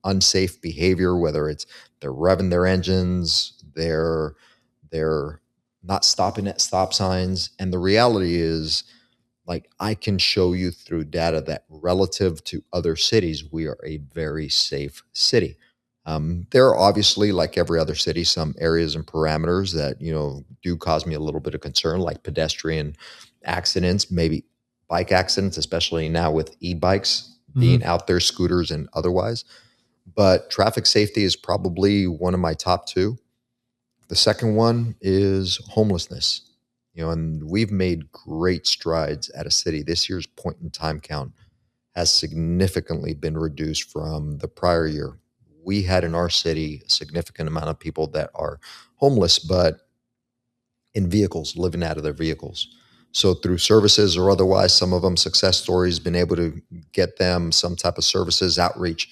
unsafe behavior, whether it's they're revving their engines, they're not stopping at stop signs. And the reality is, like, I can show you through data that relative to other cities, we are a very safe city. There are obviously, like every other city, some areas and parameters that, do cause me a little bit of concern, like pedestrian accidents, maybe bike accidents, especially now with e-bikes being out there, scooters and otherwise. But traffic safety is probably one of my top 2. The second one is homelessness. And we've made great strides at a city. This year's point in time count has significantly been reduced from the prior year. We had in our city a significant amount of people that are homeless, but in vehicles, living out of their vehicles. So through services or otherwise, some of them success stories, been able to get them some type of services, outreach,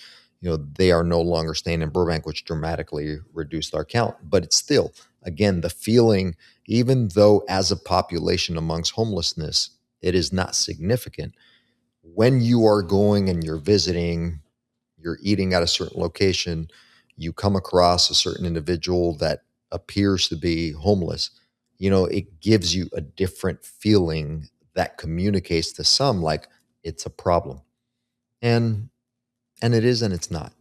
they are no longer staying in Burbank, which dramatically reduced our count. But it's still, again, the feeling, even though as a population amongst homelessness, it is not significant. When you are going and you're visiting, you're eating at a certain location, you come across a certain individual that appears to be homeless, it gives you a different feeling that communicates to some like it's a problem. And it is and it's not.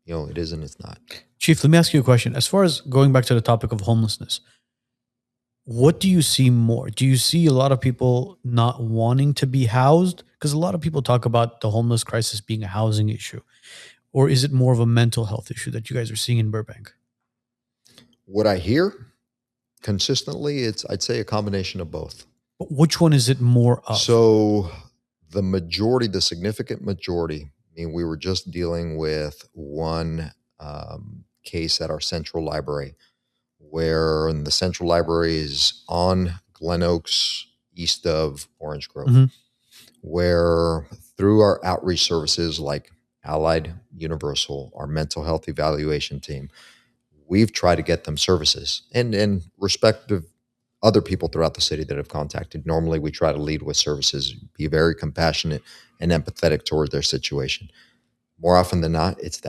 It is and it's not. Chief, let me ask you a question. As far as going back to the topic of homelessness, what do you see more? Do you see a lot of people not wanting to be housed? Because a lot of people talk about the homeless crisis being a housing issue. Or is it more of a mental health issue that you guys are seeing in Burbank? What I hear consistently, I'd say a combination of both. But which one is it more of? So the significant majority, we were just dealing with one case at our central library, where the central library is on Glen Oaks, east of Orange Grove, where through our outreach services like Allied Universal, our mental health evaluation team, we've tried to get them services and respective other people throughout the city that have contacted. Normally we try to lead with services, be very compassionate and empathetic towards their situation. More often than not, it's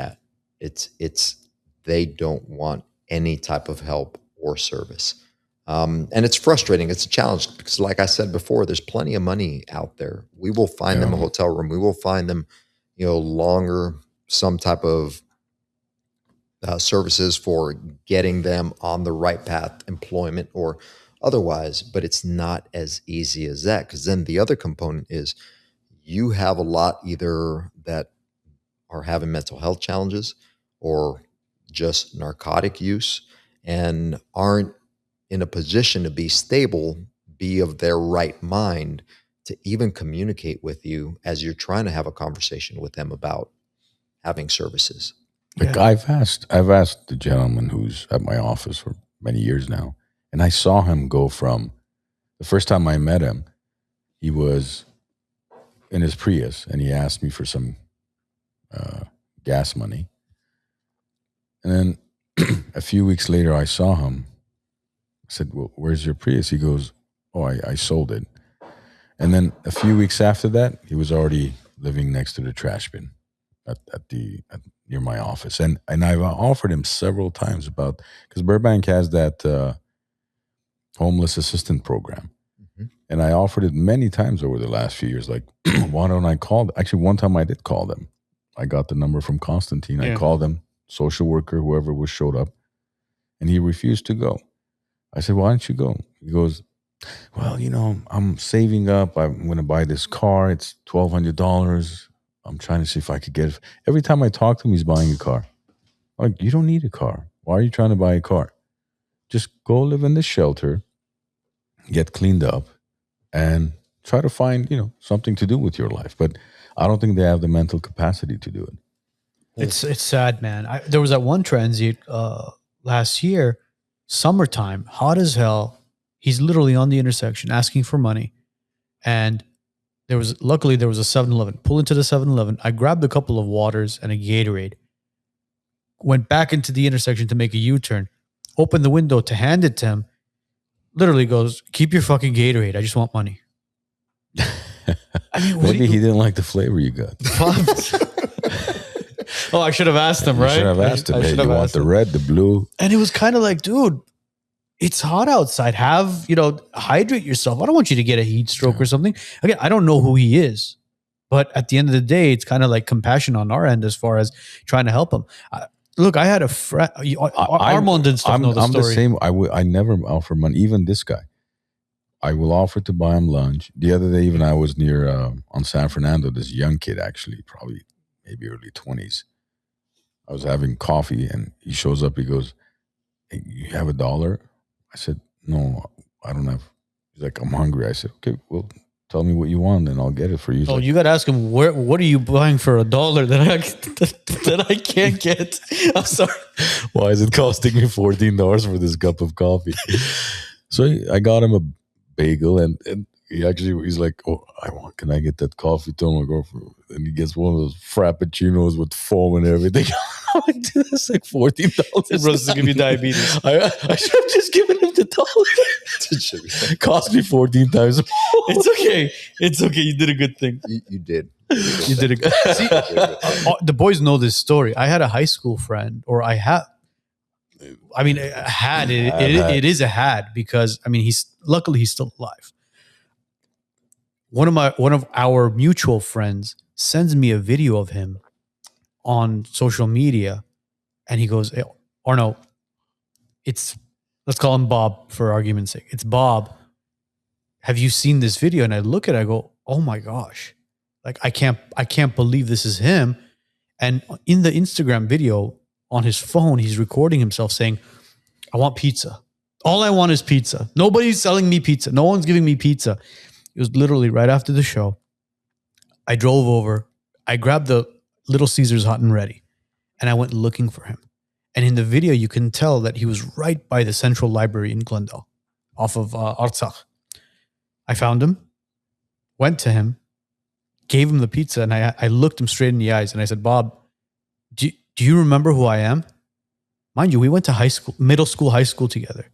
they don't want any type of help or service. And it's frustrating. It's a challenge because, like I said before, there's plenty of money out there. We will find them a hotel room. We will find them, longer, some type of services for getting them on the right path, employment or otherwise. But it's not as easy as that, because then the other component is you have a lot either that are having mental health challenges or just narcotic use and aren't in a position to be stable, be of their right mind to even communicate with you as you're trying to have a conversation with them about having services. Like I've asked the gentleman who's at my office for many years now, and I saw him go from the first time I met him, he was in his Prius and he asked me for some gas money. And then a few weeks later, I saw him. I said, "Well, where's your Prius?" He goes, "Oh, I sold it." And then a few weeks after that, he was already living next to the trash bin at near my office. And I've offered him several times about, because Burbank has that homeless assistant program. Mm-hmm. And I offered it many times over the last few years. Like, why don't I call them? Actually, one time I did call them. I got the number from Constantine. Yeah. I called them, social worker, whoever was showed up, and he refused to go. I said, "Why don't you go?" He goes, "Well, I'm saving up. I'm going to buy this car. It's $1,200. I'm trying to see if I could get it." Every time I talk to him, he's buying a car. Like, you don't need a car. Why are you trying to buy a car? Just go live in this shelter, get cleaned up, and try to find, something to do with your life. But I don't think they have the mental capacity to do it. It's sad, man. There was that one transient last year, summertime, hot as hell. He's literally on the intersection asking for money. And luckily there was a 7-Eleven. Pull into the 7-Eleven. I grabbed a couple of waters and a Gatorade. Went back into the intersection to make a U-turn. Opened the window to hand it to him. Literally goes, "Keep your fucking Gatorade. I just want money." Maybe he didn't like the flavor you got. Oh, I should have asked him, right? I should have asked him. Hey, you want the red, the blue? And it was kind of like, dude, it's hot outside. Hydrate yourself. I don't want you to get a heat stroke or something. Again, I don't know who he is, but at the end of the day, it's kind of like compassion on our end as far as trying to help him. Look, I had a friend, Armand and stuff know the story. I'm the same. I never offer money. Even this guy, I will offer to buy him lunch. The other day, even I was near on San Fernando, this young kid, actually, probably maybe early 20s. I was having coffee and he shows up. He goes, "Hey, you have $1?" I said, "No, I don't have." He's like, "I'm hungry." I said, "Okay, well, tell me what you want and I'll get it for you." Oh, you got to ask him, what are you buying for $1 that I can't get? I'm sorry. Why is it costing me $14 for this cup of coffee? So I got him a bagel and he's like, "Oh, can I get that coffee?" Tell my girlfriend. And he gets one of those frappuccinos with foam and everything. I'm like, "Dude, that's like $14. This brother's to give you diabetes." I should have just given him the $1. Cost me 14 times more. It's okay. It's okay. You did a good thing. You did. You did a good thing. See, the boys know this story. I had a high school friend, or I have. I mean, it is a had because he's still alive. One of our mutual friends sends me a video of him on social media, and he goes, "Hey, Arno, let's call him Bob for argument's sake. It's Bob. Have you seen this video?" And I look at it, I go, "Oh my gosh. Like I can't believe this is him." And in the Instagram video on his phone, he's recording himself saying, "I want pizza. All I want is pizza. Nobody's selling me pizza. No one's giving me pizza." It was literally right after the show. I drove over. I grabbed the Little Caesars hot and ready, and I went looking for him. And in the video, you can tell that he was right by the Central Library in Glendale, off of Artsakh. I found him, went to him, gave him the pizza, and I looked him straight in the eyes, and I said, "Bob, do you remember who I am?" Mind you, we went to middle school, high school together.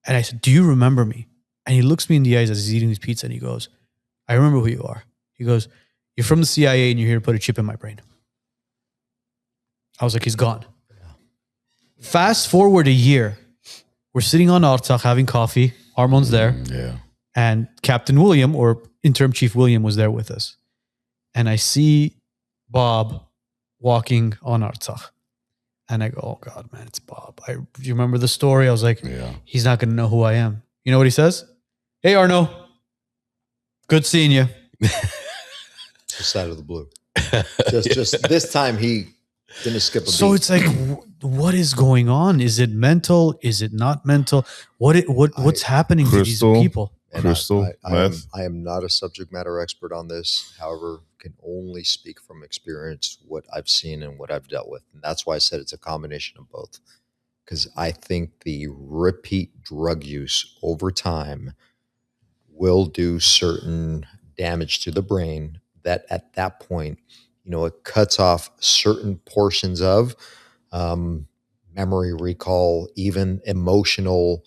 And I said, "Do you remember me?" And he looks me in the eyes as he's eating his pizza, and he goes, "I remember who you are." He goes, "You're from the CIA and you're here to put a chip in my brain." I was like, he's gone. Yeah. Fast forward a year. We're sitting on Artsakh having coffee. Armand's there. Yeah. And Captain William, or Interim Chief William, was there with us. And I see Bob walking on Artsakh. And I go, oh God, man, it's Bob. Do you remember the story? I was like, he's not going to know who I am. You know what he says? Hey, Arno. Good seeing you. Just out of the blue. Just this time he didn't skip a beat. So it's like, what is going on? Is it mental? Is it not mental? What's happening to these people? Crystal, I am not a subject matter expert on this. However, can only speak from experience, what I've seen and what I've dealt with. And that's why I said it's a combination of both. Because I think the repeat drug use over time will do certain damage to the brain that at that point, it cuts off certain portions of memory, recall, even emotional,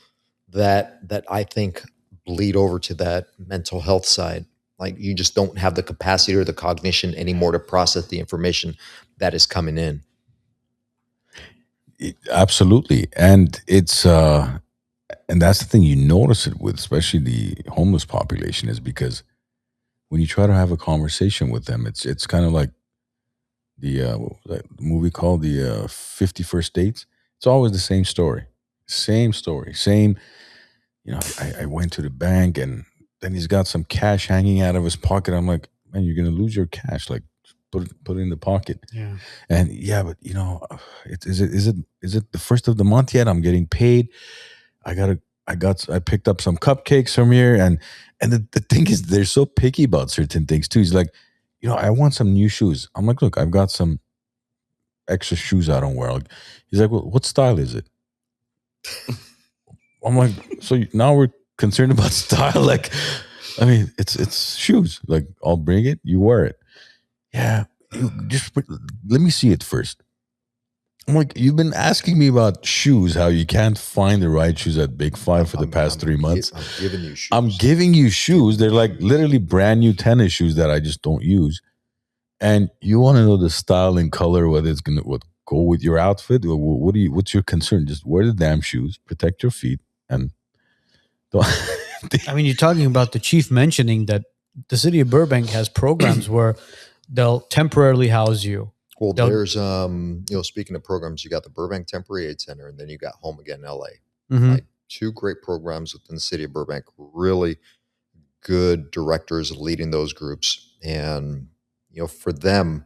that I think bleed over to that mental health side. Like you just don't have the capacity or the cognition anymore to process the information that is coming in. Absolutely. And it's and that's the thing, you notice it with especially the homeless population, is because when you try to have a conversation with them, it's kind of like the what was that movie called, the 50 First Dates. It's always the same story. Same story. Same, I went to the bank and then he's got some cash hanging out of his pocket. I'm like, man, you're gonna lose your cash. Like put it in the pocket. Yeah. And but is it the first of the month yet? I'm getting paid. I picked up some cupcakes from here, and the thing is, they're so picky about certain things too. He's like, I want some new shoes. I'm like, look, I've got some extra shoes I don't wear. He's like, well, what style is it? I'm like, so now we're concerned about style. Like, I mean, it's shoes. Like, I'll bring it, you wear it. Yeah, let me see it first. I'm like, you've been asking me about shoes, how you can't find the right shoes at Big Five for the past 3 months. I'm giving you shoes. I'm giving you shoes. They're like literally brand new tennis shoes that I just don't use. And you want to know the style and color, whether it's gonna go with your outfit, or what's your concern? Just wear the damn shoes, protect your feet, and I mean, you're talking about the chief mentioning that the city of Burbank has programs where they'll temporarily house you. Well, there's speaking of programs, you got the Burbank Temporary Aid Center, and then you got Home Again LA. Mm-hmm. Like, two great programs within the city of Burbank. Really good directors leading those groups, and for them,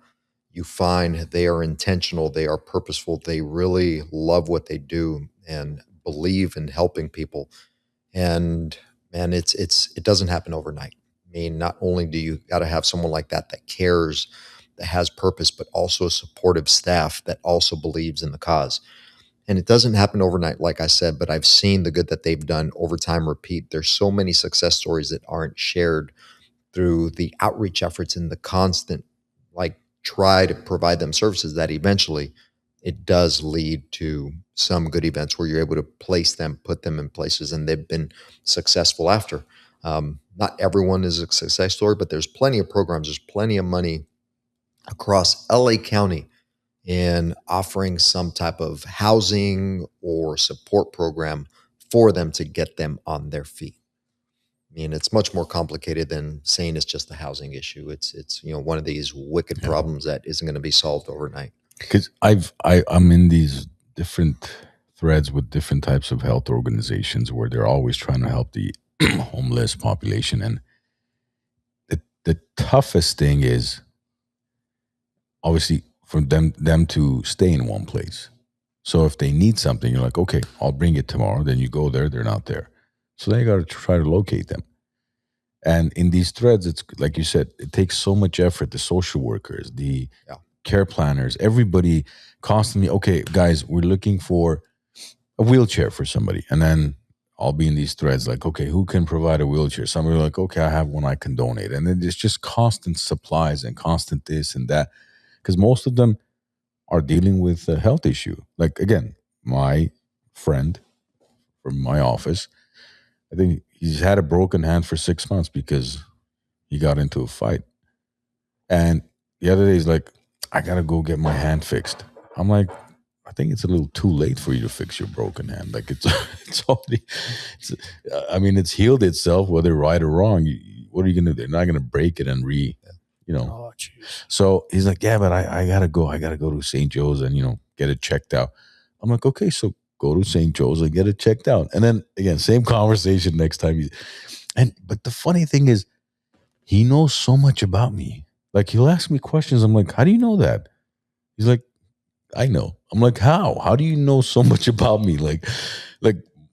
you find they are intentional, they are purposeful, they really love what they do and believe in helping people. And man, it doesn't happen overnight. I mean, not only do you got to have someone like that cares, that has purpose, but also a supportive staff that also believes in the cause. And it doesn't happen overnight, like I said, but I've seen the good that they've done over time. Repeat. There's so many success stories that aren't shared through the outreach efforts and the constant, try to provide them services, that eventually it does lead to some good events where you're able to place them, put them in places, and they've been successful after. Not everyone is a success story, but there's plenty of programs, there's plenty of money across LA County in offering some type of housing or support program for them to get them on their feet. I mean, it's much more complicated than saying it's just a housing issue. It's one of these wicked problems that isn't going to be solved overnight. Because I'm in these different threads with different types of health organizations where they're always trying to help the homeless population, and the toughest thing is obviously for them to stay in one place. So if they need something, you're like, okay, I'll bring it tomorrow. Then you go there, they're not there. So then you got to try to locate them. And in these threads, it's like you said, it takes so much effort. The social workers, the care planners, everybody constantly, okay, guys, we're looking for a wheelchair for somebody. And then I'll be in these threads like, okay, who can provide a wheelchair? Somebody like, okay, I have one I can donate. And then there's just constant supplies and constant this and that. Because most of them are dealing with a health issue. Like, again, my friend from my office, I think he's had a broken hand for 6 months because he got into a fight. And the other day he's like, I got to go get my hand fixed. I'm like, I think it's a little too late for you to fix your broken hand. Like it's already, it's healed itself, whether right or wrong. What are you going to do? They're not going to break it and Oh, geez. So he's like, yeah, but I got to go. I got to go to St. Joe's and, get it checked out. I'm like, okay, so go to St. Joe's and get it checked out. And then again, same conversation next time. But the funny thing is, he knows so much about me. Like, he'll ask me questions. I'm like, how do you know that? He's like, I know. I'm like, how? How do you know so much about me? Like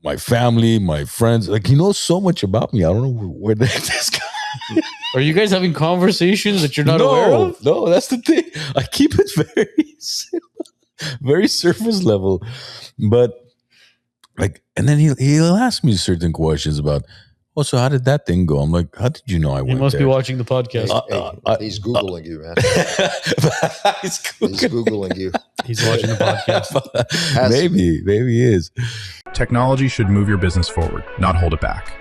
my family, my friends. Like, he knows so much about me. I don't know where the heck this guy. Are you guys having conversations that you're not aware of? No, that's the thing. I keep it very simple, very surface level. But like, and then he'll ask me certain questions about, oh, so how did that thing go? I'm like, how did you know I went He must there? be watching the podcast. He's Googling you, man. He's He's Googling you. He's watching the podcast. Maybe he is. Technology should move your business forward, not hold it back.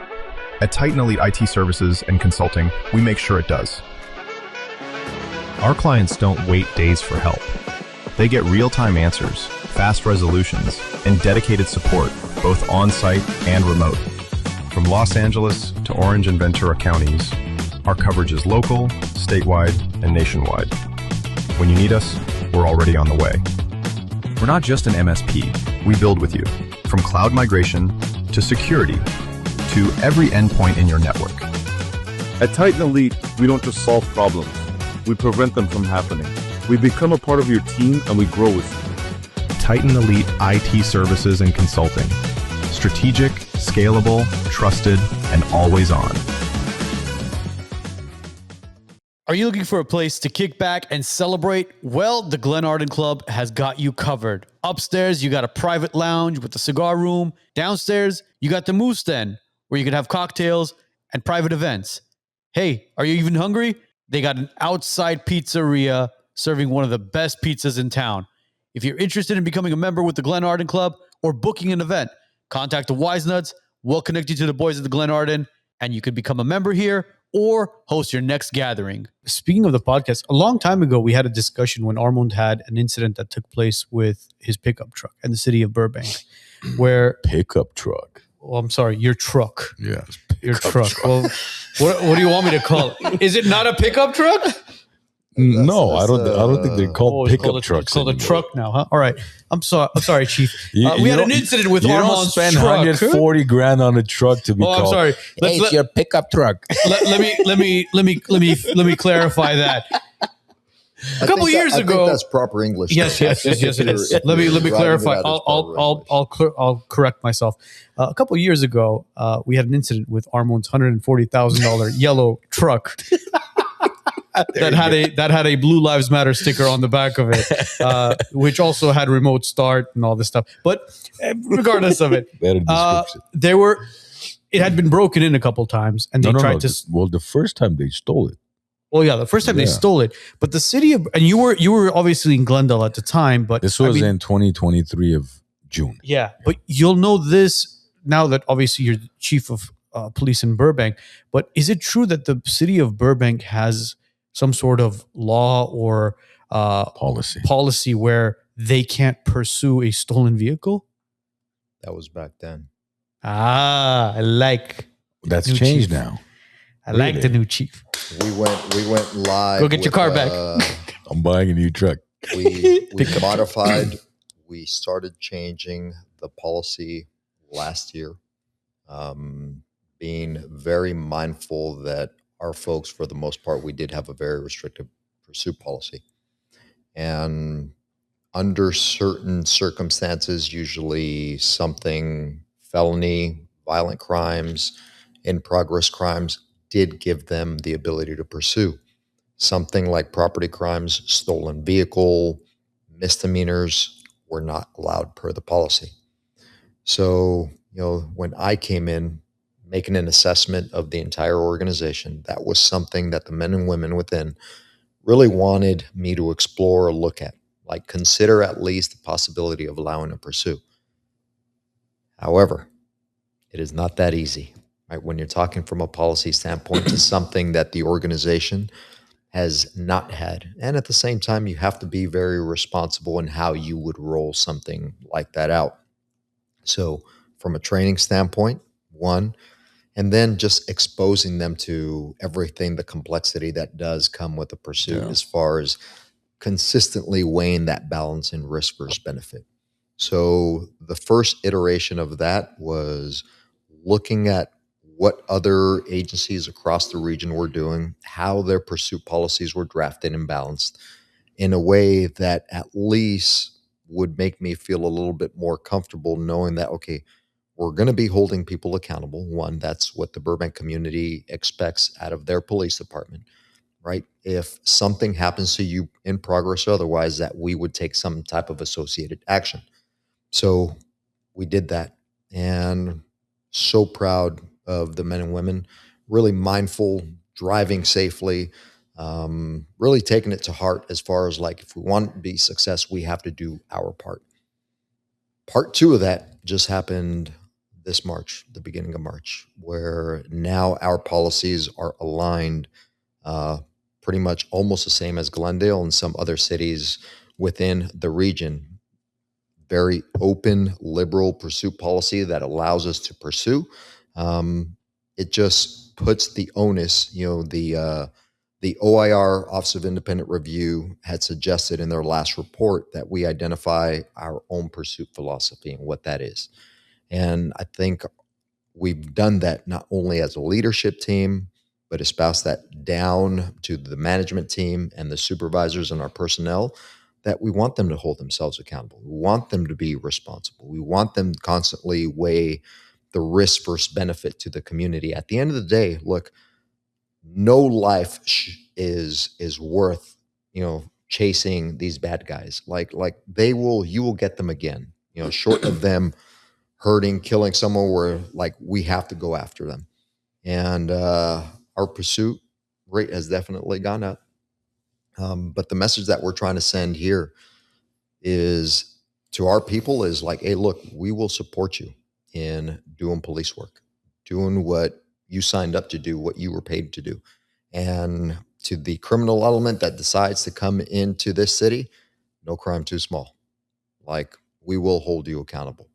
At Titan Elite IT Services and Consulting, we make sure it does. Our clients don't wait days for help. They get real-time answers, fast resolutions, and dedicated support, both on-site and remote. From Los Angeles to Orange and Ventura counties, our coverage is local, statewide, and nationwide. When you need us, we're already on the way. We're not just an MSP. We build with you, from cloud migration to security to every endpoint in your network. At Titan Elite, we don't just solve problems. We prevent them from happening. We become a part of your team and we grow with you. Titan Elite IT Services and Consulting. Strategic, scalable, trusted, and always on. Are you looking for a place to kick back and celebrate? Well, the Glen Arden Club has got you covered. Upstairs, you got a private lounge with a cigar room. Downstairs, you got the Moose Den, where you can have cocktails and private events. Hey, are you even hungry? They got an outside pizzeria serving one of the best pizzas in town. If you're interested in becoming a member with the Glen Arden Club or booking an event, contact the WiseNuts. We'll connect you to the boys at the Glen Arden, and you could become a member here or host your next gathering. Speaking of the podcast, a long time ago, we had a discussion when Armand had an incident that took place with his pickup truck in the city of Burbank, where... Pickup truck. Oh, I'm sorry, your truck. Yeah. Your truck. Well, what do you want me to call it? Is it not a pickup truck? No, I don't think they're called pickup trucks. It's called anymore. a truck now, huh? All right. I'm sorry, Chief. We had an incident with you Armand's don't spend truck. $140,000 on a truck to be called. I'm sorry. It's your pickup truck. Let me clarify that. A couple years ago, I think that's proper English. Yes, it is. Let me clarify. I'll correct myself. A couple of years ago, we had an incident with Armand's $140,000 yellow truck that had a Blue Lives Matter sticker on the back of it, which also had remote start and all this stuff. But regardless of it, Better description. It had been broken in a couple times, and they tried to. Well, the first time they stole it. Well, yeah, the first time they stole it, but the city of, and you were obviously in Glendale at the time, but this was in 2023 of June. Yeah, but you'll know this now that obviously you're the chief of police in Burbank. But is it true that the city of Burbank has some sort of law or policy where they can't pursue a stolen vehicle? That was back then. I like. That's new changed chief. now. I like the new chief. We went live. Go get your car back. I'm buying a new truck. We modified. We started changing the policy last year, being very mindful that our folks, for the most part, we did have a very restrictive pursuit policy. And under certain circumstances, usually something felony, violent crimes, in progress crimes, did give them the ability to pursue. Something like property crimes, stolen vehicle, misdemeanors were not allowed per the policy. So, when I came in, making an assessment of the entire organization, that was something that the men and women within really wanted me to explore or look at, like consider at least the possibility of allowing a pursuit. However, it is not that easy. Right, when you're talking from a policy standpoint to something that the organization has not had. And at the same time, you have to be very responsible in how you would roll something like that out. So from a training standpoint, one, and then just exposing them to everything, the complexity that does come with a pursuit as far as consistently weighing that balance in risk versus benefit. So the first iteration of that was looking at what other agencies across the region were doing, how their pursuit policies were drafted and balanced in a way that at least would make me feel a little bit more comfortable knowing that, okay, we're going to be holding people accountable. One, that's what the Burbank community expects out of their police department, right? If something happens to you in progress or otherwise, that we would take some type of associated action. So we did that, and so proud of the men and women, really mindful, driving safely, really taking it to heart as far as like, if we want to be success, we have to do our part. Part two of that just happened this March, the beginning of March, where now our policies are aligned pretty much almost the same as Glendale and some other cities within the region. Very open, liberal pursuit policy that allows us to pursue. It just puts the onus, the OIR, Office of Independent Review, had suggested in their last report that we identify our own pursuit philosophy and what that is. And I think we've done that not only as a leadership team, but espoused that down to the management team and the supervisors and our personnel, that we want them to hold themselves accountable. We want them to be responsible. We want them to constantly weigh the risk versus benefit to the community. At the end of the day, look, no life is worth, chasing these bad guys. Like you will get them again, short of them hurting, killing someone, where like we have to go after them. And our pursuit rate has definitely gone up. But the message that we're trying to send here is to our people is like, hey, look, we will support you in doing police work, doing what you signed up to do, what you were paid to do. And to the criminal element that decides to come into this city, no crime too small. Like, we will hold you accountable.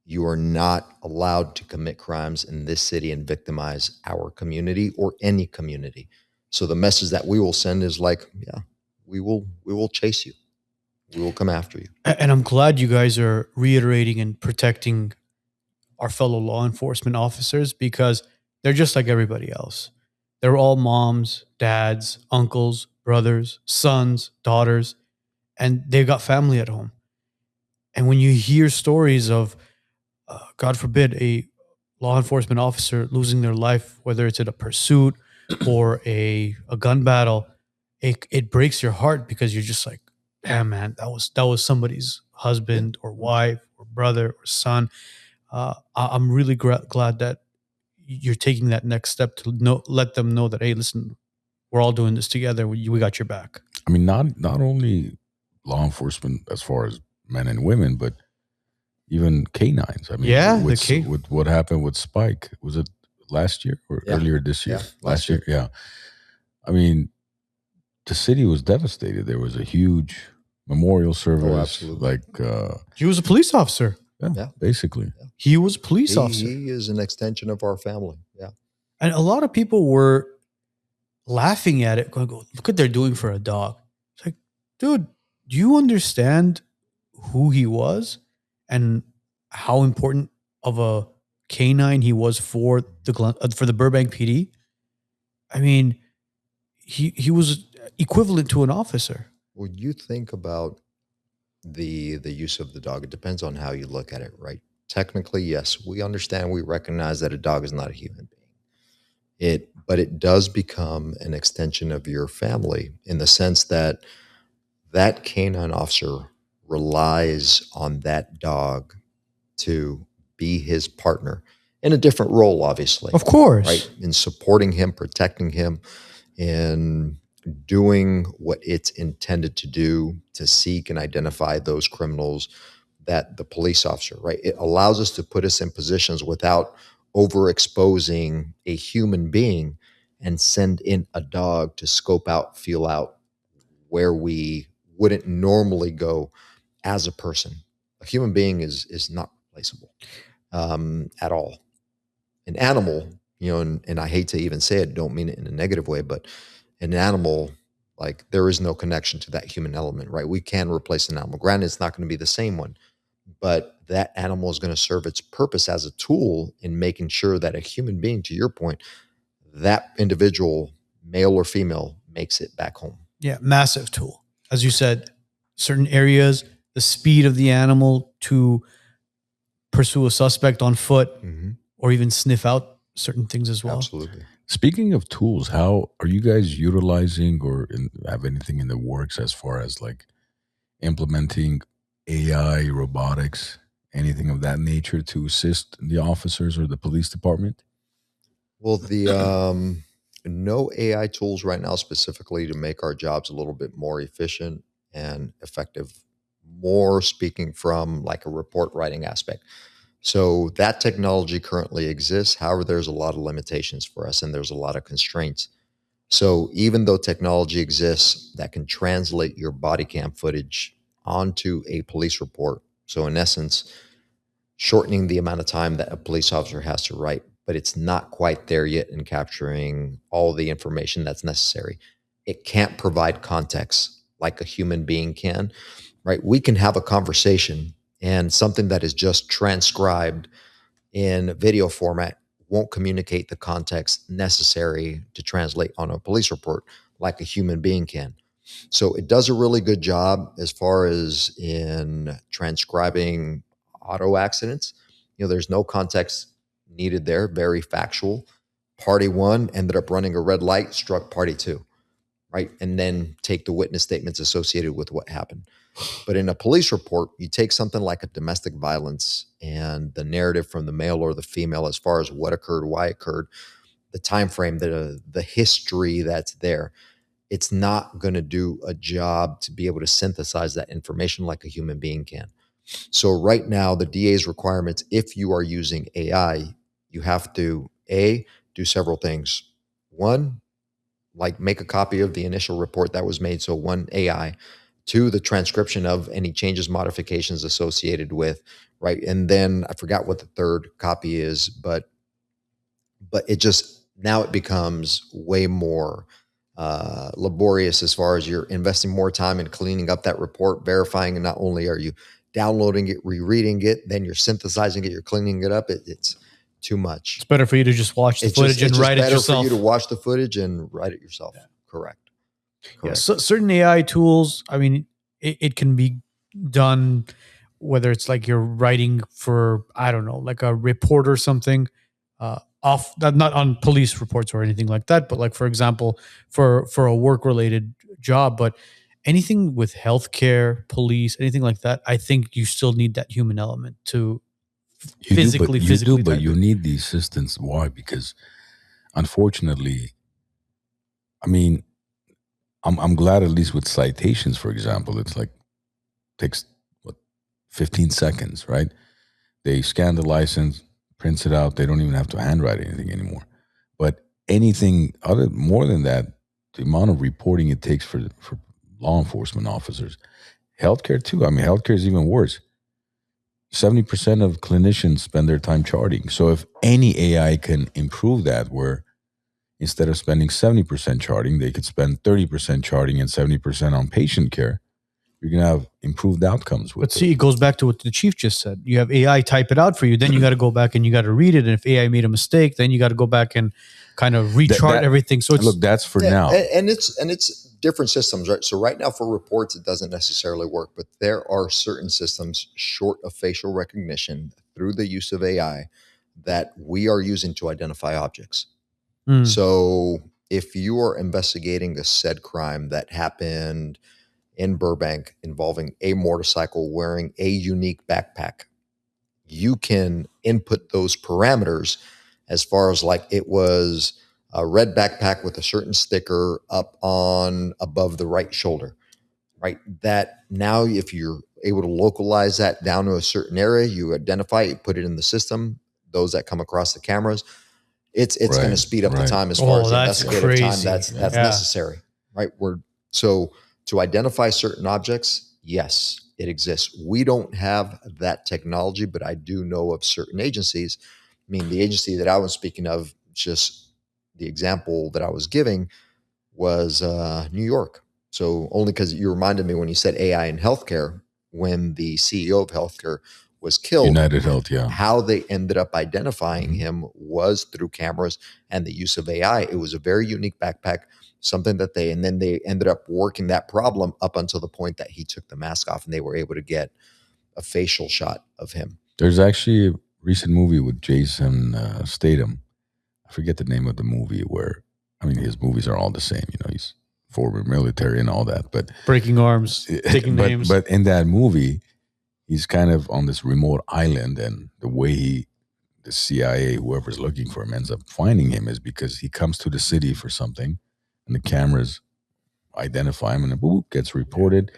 You are not allowed to commit crimes in this city and victimize our community or any community. So the message that we will send is like, yeah, we will chase you. We will come after you. And I'm glad you guys are reiterating and protecting our fellow law enforcement officers, because they're just like everybody else. They're all moms, dads, uncles, brothers, sons, daughters, and they've got family at home. And when you hear stories of, God forbid, a law enforcement officer losing their life, whether it's in a pursuit or a gun battle, it breaks your heart, because you're just like, damn, man, that was somebody's husband or wife or brother or son. I'm really glad that you're taking that next step to let them know that, hey, listen, we're all doing this together. We got your back. I mean, not only law enforcement as far as men and women, but even canines. I mean, with what happened with Spike, was it last year or earlier this year? Yeah, last year. Yeah. I mean, the city was devastated. There was a huge memorial service. He was a police officer. Yeah. Basically. Yeah. He was a police officer. He is an extension of our family. Yeah. And a lot of people were laughing at it, going, look what they're doing for a dog. It's like, dude, do you understand who he was and how important of a canine he was for the Burbank PD? I mean, he was equivalent to an officer. When you think about the use of the dog, it depends on how you look at it, right? Technically, yes, we understand, we recognize that a dog is not a human being. But it does become an extension of your family, in the sense that that canine officer relies on that dog to be his partner in a different role, obviously. Of course. Right? In supporting him, protecting him, in doing what it's intended to do, to seek and identify those criminals that the police officer, right? It allows us to put us in positions without overexposing a human being, and send in a dog to scope out, feel out where we wouldn't normally go as a person. A human being is not replaceable at all. An animal, and I hate to even say it, don't mean it in a negative way, but an animal, Like there is no connection to that human element, right? We can replace an animal. Granted, it's not going to be the same one, but that animal is going to serve its purpose as a tool in making sure that a human being, to your point, that individual, male or female, makes it back home. Yeah, massive tool. As you said, certain areas, the speed of the animal to pursue a suspect on foot or even sniff out certain things as well. Absolutely. Speaking of tools, how are you guys utilizing or have anything in the works as far as like implementing AI, robotics, anything of that nature to assist the officers or the police department? Well, the no AI tools right now specifically to make our jobs a little bit more efficient and effective. More speaking from like a report writing aspect. So that technology currently exists. However, there's a lot of limitations for us and there's a lot of constraints. So even though technology exists that can translate your body cam footage onto a police report, so in essence, shortening the amount of time that a police officer has to write, but it's not quite there yet in capturing all the information that's necessary. It can't provide context like a human being can, right? We can have a conversation and something that is just transcribed in video format won't communicate the context necessary to translate on a police report like a human being can. So it does a really good job as far as in transcribing auto accidents. There's no context needed there, very factual. Party one ended up running a red light, struck party two, right? And then take the witness statements associated with what happened. But in a police report, you take something like a domestic violence and the narrative from the male or the female as far as what occurred, why it occurred, the time frame, the history that's there. It's not going to do a job to be able to synthesize that information like a human being can. So right now, the DA's requirements, if you are using AI, you have to, A, do several things. One, like make a copy of the initial report that was made. So one, AI. Two, the transcription of any changes, modifications associated with, right? And then I forgot what the third copy is, but it just, now it becomes way more laborious as far as you're investing more time in cleaning up that report, verifying, and not only are you downloading it, rereading it, then you're synthesizing it, you're cleaning it up. It's too much. It's better for you to just watch the footage and write it yourself. It's better for you to watch the footage and write it yourself. Yeah. Correct. Yeah, so certain AI tools, I mean, it can be done, whether it's like you're writing for, I don't know, like a report or something, not on police reports or anything like that, but like, for example, for a work-related job, but anything with healthcare, police, anything like that, I think you still need that human element to physically. But you need the assistance. Why? Because unfortunately, I mean, I'm glad at least with citations, for example, it's like takes 15 seconds, right? They scan the license, prints it out. They don't even have to handwrite anything anymore. But anything more than that, the amount of reporting it takes for law enforcement officers, healthcare too. I mean, healthcare is even worse. 70% of clinicians spend their time charting. So if any AI can improve that, where instead of spending 70% charting, they could spend 30% charting and 70% on patient care, you're going to have improved outcomes with it. But see, it goes back to what the chief just said. You have AI type it out for you, then you got to go back and you got to read it. And if AI made a mistake, then you got to go back and kind of rechart everything. So it's, look, that's for now. And it's different systems, right? So right now for reports, it doesn't necessarily work, but there are certain systems short of facial recognition through the use of AI that we are using to identify objects. So if you are investigating a said crime that happened in Burbank involving a motorcycle wearing a unique backpack, you can input those parameters as far as like it was a red backpack with a certain sticker up on above the right shoulder, right? That now if you're able to localize that down to a certain area, you identify it, put it in the system, those that come across the cameras, it's going to speed up the time as far as the investigative time that's necessary, right? So to identify certain objects, yes, it exists. We don't have that technology, but I do know of certain agencies. I mean, the agency that I was speaking of, just the example that I was giving was New York. So only because you reminded me when you said AI in healthcare, when the CEO of healthcare was killed, United Health, yeah. how they ended up identifying him was through cameras and the use of AI. It was a very unique backpack, something that they ended up working that problem up until the point that he took the mask off and they were able to get a facial shot of him. There's actually a recent movie with Jason Statham. I forget the name of the movie where, I mean, his movies are all the same. You know, he's former military and all that, but breaking arms, taking names. But in that movie, he's kind of on this remote island, and the way the CIA, whoever's looking for him, ends up finding him is because he comes to the city for something, and the cameras identify him, and it boop, gets reported.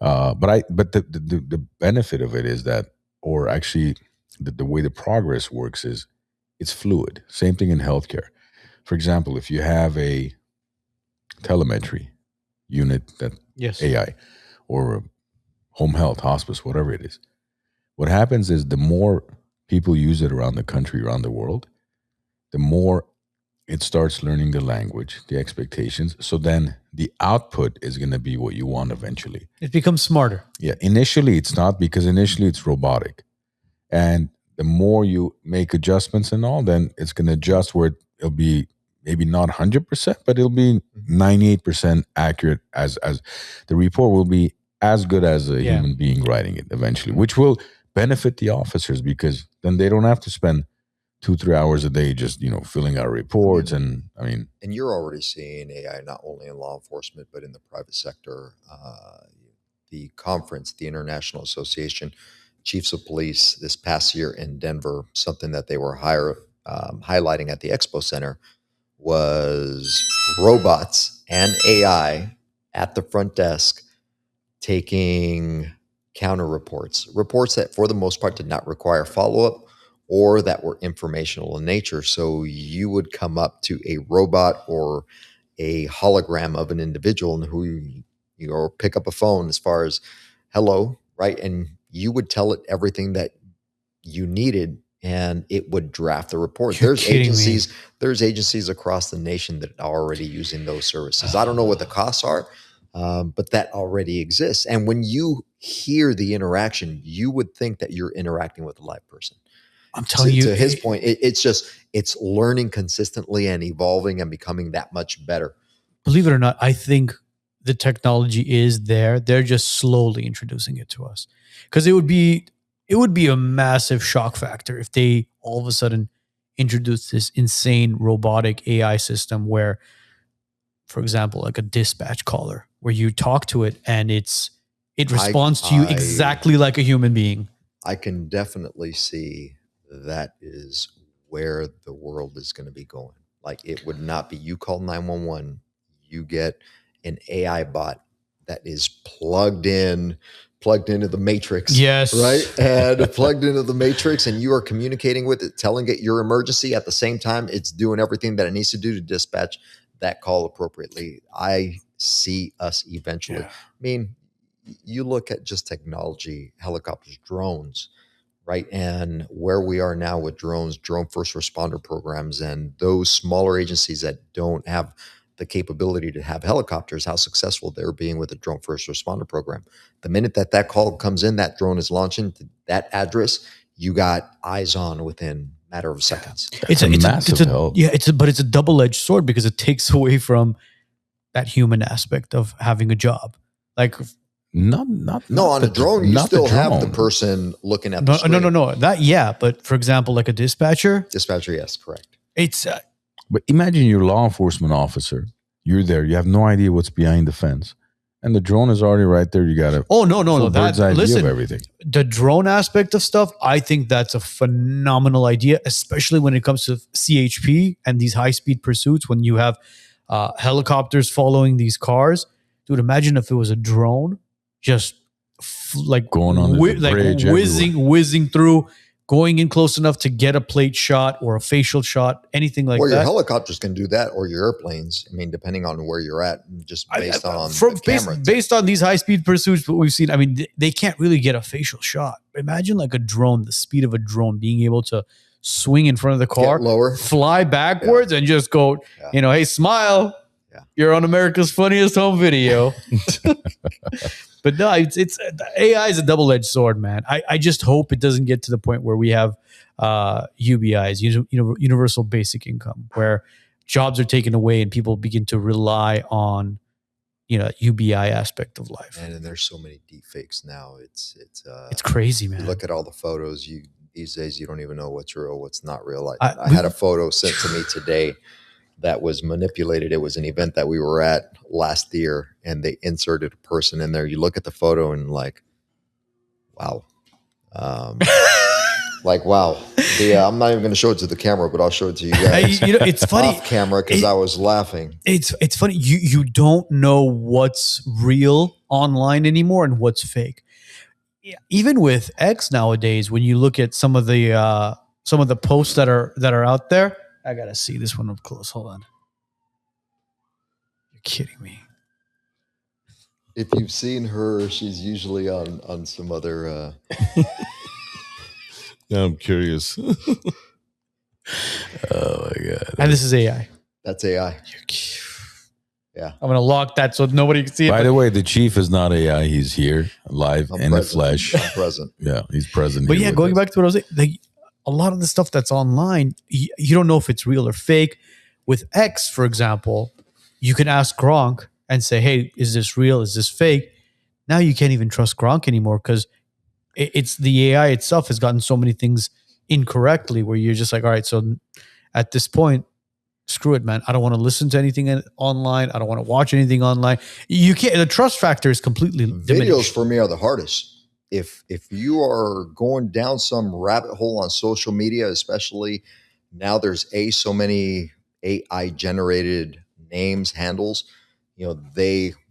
But the benefit of it is that, or actually, the way the progress works is it's fluid. Same thing in healthcare. For example, if you have a telemetry unit that AI or home health, hospice, whatever it is, what happens is the more people use it around the country, around the world, the more it starts learning the language, the expectations. So then the output is going to be what you want eventually. It becomes smarter. Yeah. Initially, it's not, because initially it's robotic. And the more you make adjustments and all, then it's going to adjust where it'll be maybe not 100%, but it'll be 98% accurate, as the report will be as good as a human being writing it eventually, which will benefit the officers, because then they don't have to spend 2-3 hours a day just, filling out reports. And you're already seeing AI not only in law enforcement, but in the private sector. The conference, the International Association Chiefs of Police this past year in Denver, something that they were highlighting at the Expo Center was robots and AI at the front desk taking counter reports that for the most part did not require follow-up or that were informational in nature. So you would come up to a robot or a hologram of an individual and who or pick up a phone as far as hello, right? And you would tell it everything that you needed and it would draft the report. There's agencies across the nation that are already using those services. I don't know what the costs are, but that already exists. And when you hear the interaction, you would think that you're interacting with a live person. I'm telling you, to his point, it's learning consistently and evolving and becoming that much better. Believe it or not, I think the technology is there. They're just slowly introducing it to us, because it would be a massive shock factor if they all of a sudden introduce this insane robotic AI system where, for example, like a dispatch caller, where you talk to it and it responds to you exactly like a human being. I can definitely see that is where the world is going to be going. Like, it would not be you call 911, you get an AI bot that is plugged into the matrix. Yes. Right? And plugged into the matrix, and you are communicating with it, telling it your emergency. At the same time, it's doing everything that it needs to do to dispatch that call appropriately. I see us eventually. I mean, you look at just technology, helicopters, drones, right? And where we are now with drones, drone first responder programs, and those smaller agencies that don't have the capability to have helicopters, how successful they're being with the drone first responder program. The minute that call comes in, that drone is launching to that address, you got eyes on within a matter of seconds. It's a massive help. Yeah, but it's a double-edged sword, because it takes away from that human aspect of having a job. Like, on a drone, you still have the person looking at the screen. No. But for example, like a dispatcher. Dispatcher, yes, correct. It's but imagine you're a law enforcement officer. You're there. You have no idea what's behind the fence, and the drone is already right there. You got to bird's eye view of everything. The drone aspect of stuff, I think that's a phenomenal idea, especially when it comes to CHP and these high-speed pursuits. When you have helicopters following these cars, dude, imagine if it was a drone just going on the bridge, whizzing through, going in close enough to get a plate shot or a facial shot, anything like that. Or your helicopters can do that, or your airplanes. I mean, depending on where you're at, just based on the camera. Based on these high-speed pursuits that we've seen, I mean, they can't really get a facial shot. Imagine like a drone, the speed of a drone, being able to swing in front of the car, lower, fly backwards, and just go, hey, smile. You're on America's Funniest Home Video. But no, it's AI is a double-edged sword, man. I just hope it doesn't get to the point where we have UBIs, universal basic income, where jobs are taken away and people begin to rely on UBI aspect of life. And there's so many deep fakes now. It's crazy, man. You look at all the photos. These days you don't even know what's real, what's not real. I had a photo sent to me today that was manipulated. It was an event that we were at last year, and they inserted a person in there. You look at the photo and like, wow. Like, wow. I'm not even going to show it to the camera, but I'll show it to you guys. It's funny off camera because I was laughing. It's funny. You don't know what's real online anymore and what's fake. Even with X nowadays, when you look at some of the posts that are out there, I gotta see this one up close. Hold on. You're kidding me. If you've seen her, she's usually on some other. Now I'm curious. Oh my God. And this is AI. That's AI. Yeah. I'm gonna lock that so nobody can see it. By the way, the chief is not AI. He's here live in the flesh. I'm present. Yeah, he's present. But yeah, going back to what I was saying, like a lot of the stuff that's online, you don't know if it's real or fake. With X, for example, you can ask Gronk and say, "Hey, is this real? Is this fake?" Now you can't even trust Gronk anymore because it's the AI itself has gotten so many things incorrectly where you're just like, all right, so at this point, screw it, man. I don't want to listen to anything online. I don't want to watch anything online. You can't. The trust factor is completely diminished. Videos for me are the hardest. If you are going down some rabbit hole on social media, especially now, there's so many AI generated names, handles.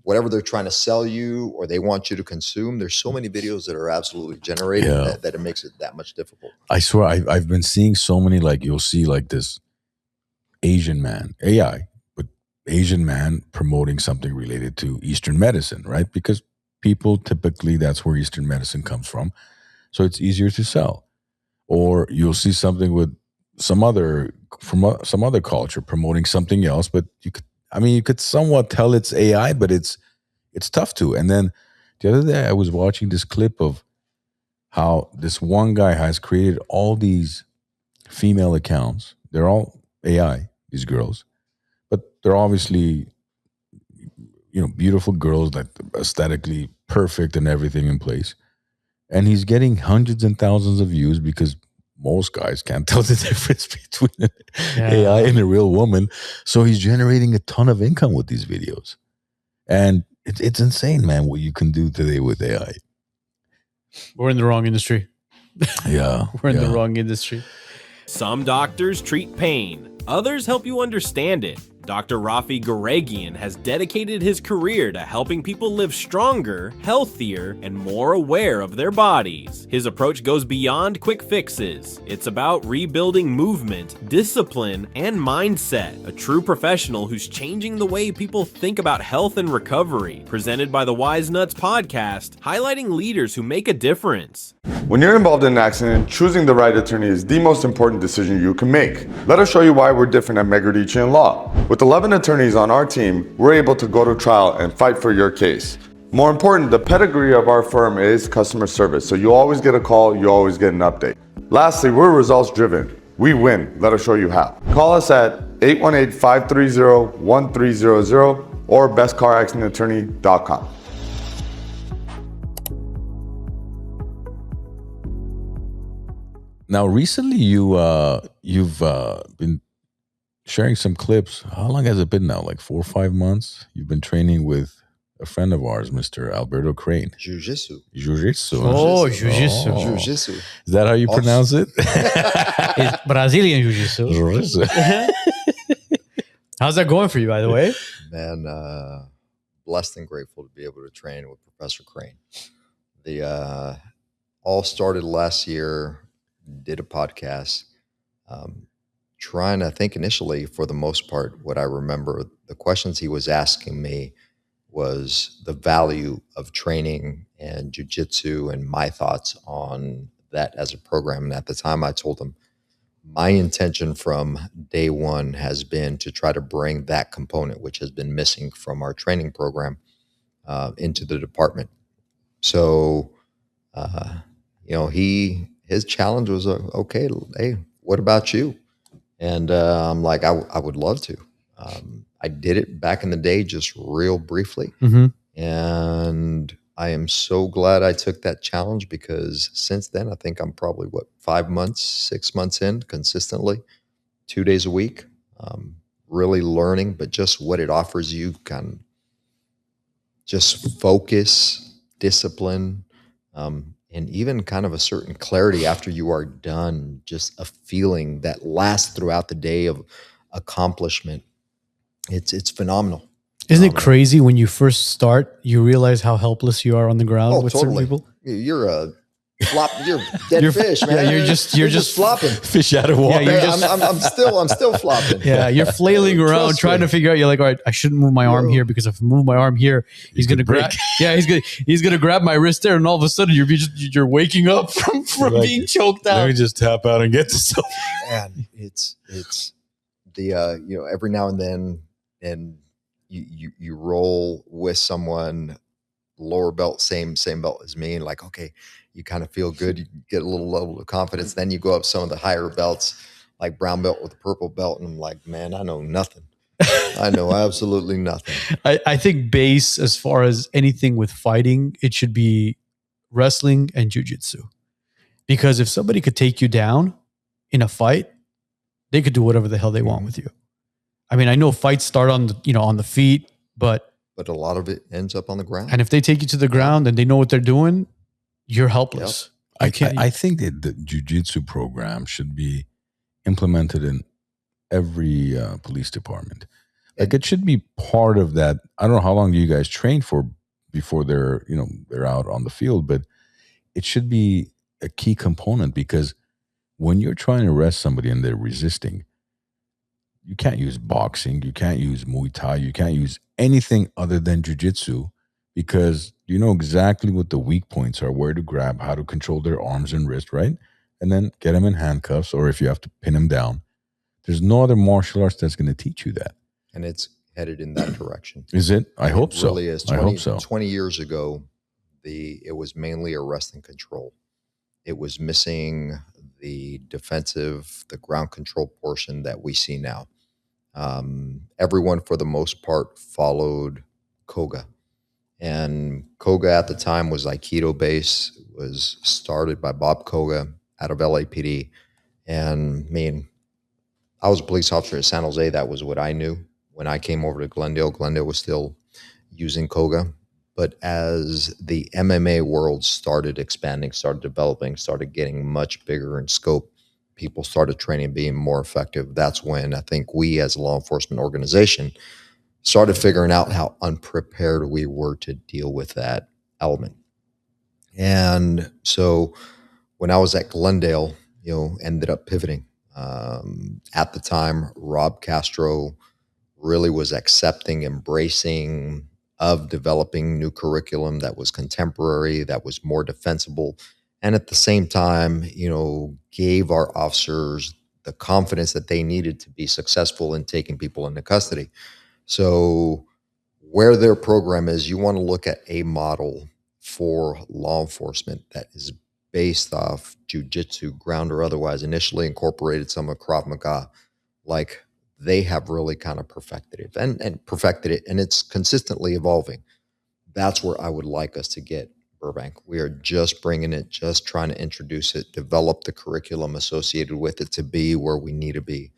Whatever they're trying to sell you or they want you to consume. There's so many videos that are absolutely generated that it makes it that much difficult. I swear, I've been seeing so many. Like you'll see like this Asian man, AI, but Asian man promoting something related to Eastern medicine, right? Because people typically, that's where Eastern medicine comes from. So it's easier to sell. Or you'll see something with some other culture promoting something else, but you could somewhat tell it's AI, but it's tough to. And then the other day I was watching this clip of how this one guy has created all these female accounts. They're all AI, these girls, but they're obviously, beautiful girls, like aesthetically perfect and everything in place. And he's getting hundreds and thousands of views because most guys can't tell the difference between an AI and a real woman. So he's generating a ton of income with these videos. And it's insane, man, what you can do today with AI. We're in the wrong industry. Yeah. We're in the wrong industry. Some doctors treat pain. Others help you understand it. Dr. Rafi Garegian has dedicated his career to helping people live stronger, healthier, and more aware of their bodies. His approach goes beyond quick fixes. It's about rebuilding movement, discipline, and mindset. A true professional who's changing the way people think about health and recovery. Presented by the WiseNuts podcast, highlighting leaders who make a difference. When you're involved in an accident, choosing the right attorney is the most important decision you can make. Let us show you why we're different at Megridici Law. With 11 attorneys on our team, we're able to go to trial and fight for your case. More important, the pedigree of our firm is customer service, so you always get a call, you always get an update. Lastly, we're results driven. We win. Let us show you how. Call us at 818-530-1300 or bestcaraccidentattorney.com. Now, recently you've been sharing some clips. How long has it been now? Like 4 or 5 months? You've been training with a friend of ours, Mr. Alberto Crane. Jiu-jitsu. Jiu-jitsu. Oh, jiu-jitsu. Oh. Jiu-jitsu. Is that how you pronounce it? It's Brazilian jiu-jitsu. Jiu-jitsu. How's that going for you, by the way? Man, blessed and grateful to be able to train with Professor Crane. The all started last year. Did a podcast. Trying, I think initially, for the most part, what I remember, the questions he was asking me was the value of training and jiu-jitsu and my thoughts on that as a program. And at the time I told him my intention from day one has been to try to bring that component, which has been missing from our training program, into the department. So, his challenge was, okay, hey, what about you? And I'm like, I would love to. I did it back in the day, just real briefly. And I am so glad I took that challenge, because since then, I think I'm probably 5 months, 6 months in consistently, 2 days a week, really learning, but just what it offers you, kind of just focus, discipline, and even kind of a certain clarity after you are done, just a feeling that lasts throughout the day of accomplishment. It's phenomenal. Isn't it crazy when you first start, you realize how helpless you are on the ground with totally. certain people? You're a flop. You're dead fish, man. Yeah, you're just flopping. Fish out of water. Yeah, I'm still flopping. Yeah, you're flailing around trying to figure out. You're like, all right, I shouldn't move my arm here, because if I move my arm here, he's gonna grab. Yeah, he's gonna grab my wrist there, and all of a sudden you're waking up from like, being choked out. Let me just tap out and get this. Man, it's the every now and then, and you roll with someone lower belt, same belt as me, and like, okay, you kind of feel good, you get a little level of confidence, then you go up some of the higher belts, like brown belt with a purple belt, and I'm like, man, I know nothing. I know absolutely nothing. I think base, as far as anything with fighting, it should be wrestling and jiu-jitsu, because if somebody could take you down in a fight, they could do whatever the hell they want with you. I mean, I know fights start on the feet, but a lot of it ends up on the ground. And if they take you to the ground and they know what they're doing, you're helpless. Yep. I think that the jiu-jitsu program should be implemented in every police department. Like, it should be part of that. I don't know how long do you guys train for before they're out on the field, but it should be a key component, because when you're trying to arrest somebody and they're resisting, you can't use boxing, you can't use Muay Thai, you can't use anything other than jiu-jitsu, because you know exactly what the weak points are, where to grab, how to control their arms and wrist, right? And then get them in handcuffs, or if you have to pin them down. There's no other martial arts that's going to teach you that. And it's headed in that direction. Is it? I hope so. It really is. I hope so. 20 years ago, it was mainly arrest and control. It was missing the defensive, the ground control portion that we see now. Everyone, for the most part, followed Koga. And Koga at the time was Aikido base, was started by Bob Koga out of LAPD. And I mean, I was a police officer at San Jose. That was what I knew. When I came over to Glendale was still using Koga. But as the MMA world started expanding, started developing, started getting much bigger in scope, people started training, being more effective. That's when I think we, as a law enforcement organization, started figuring out how unprepared we were to deal with that element. And so when I was at Glendale, ended up pivoting. At the time, Rob Castro really was accepting, embracing of developing new curriculum that was contemporary, that was more defensible, and at the same time, gave our officers the confidence that they needed to be successful in taking people into custody. So where their program is, you want to look at a model for law enforcement that is based off jiu-jitsu, ground or otherwise, initially incorporated some of Krav Maga, like they have really kind of perfected it and it's consistently evolving. That's where I would like us to get Burbank. We are just bringing it, just trying to introduce it, develop the curriculum associated with it to be where we need to be,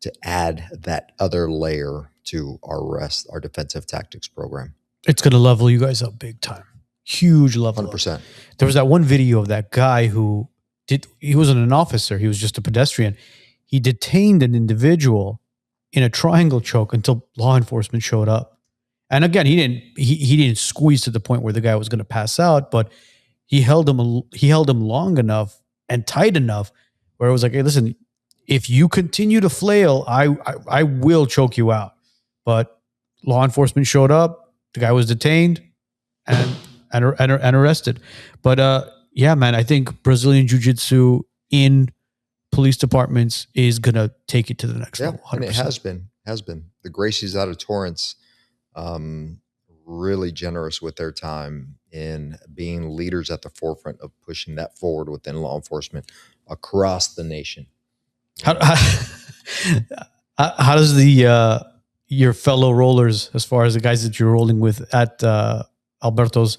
to add that other layer to our defensive tactics program. It's going to level you guys up big time. Huge level. 100%. There was that one video of that guy he wasn't an officer. He was just a pedestrian. He detained an individual in a triangle choke until law enforcement showed up. And again, he didn't squeeze to the point where the guy was going to pass out, but he held him long enough and tight enough where it was like, hey, listen, if you continue to flail, I will choke you out. But law enforcement showed up, the guy was detained and arrested. But yeah, man, I think Brazilian Jiu-Jitsu in police departments is going to take it to the next Yeah, level. 100%. and it has been. The Gracies out of Torrance, really generous with their time in being leaders at the forefront of pushing that forward within law enforcement across the nation. How does the your fellow rollers, as far as the guys that you're rolling with at Alberto's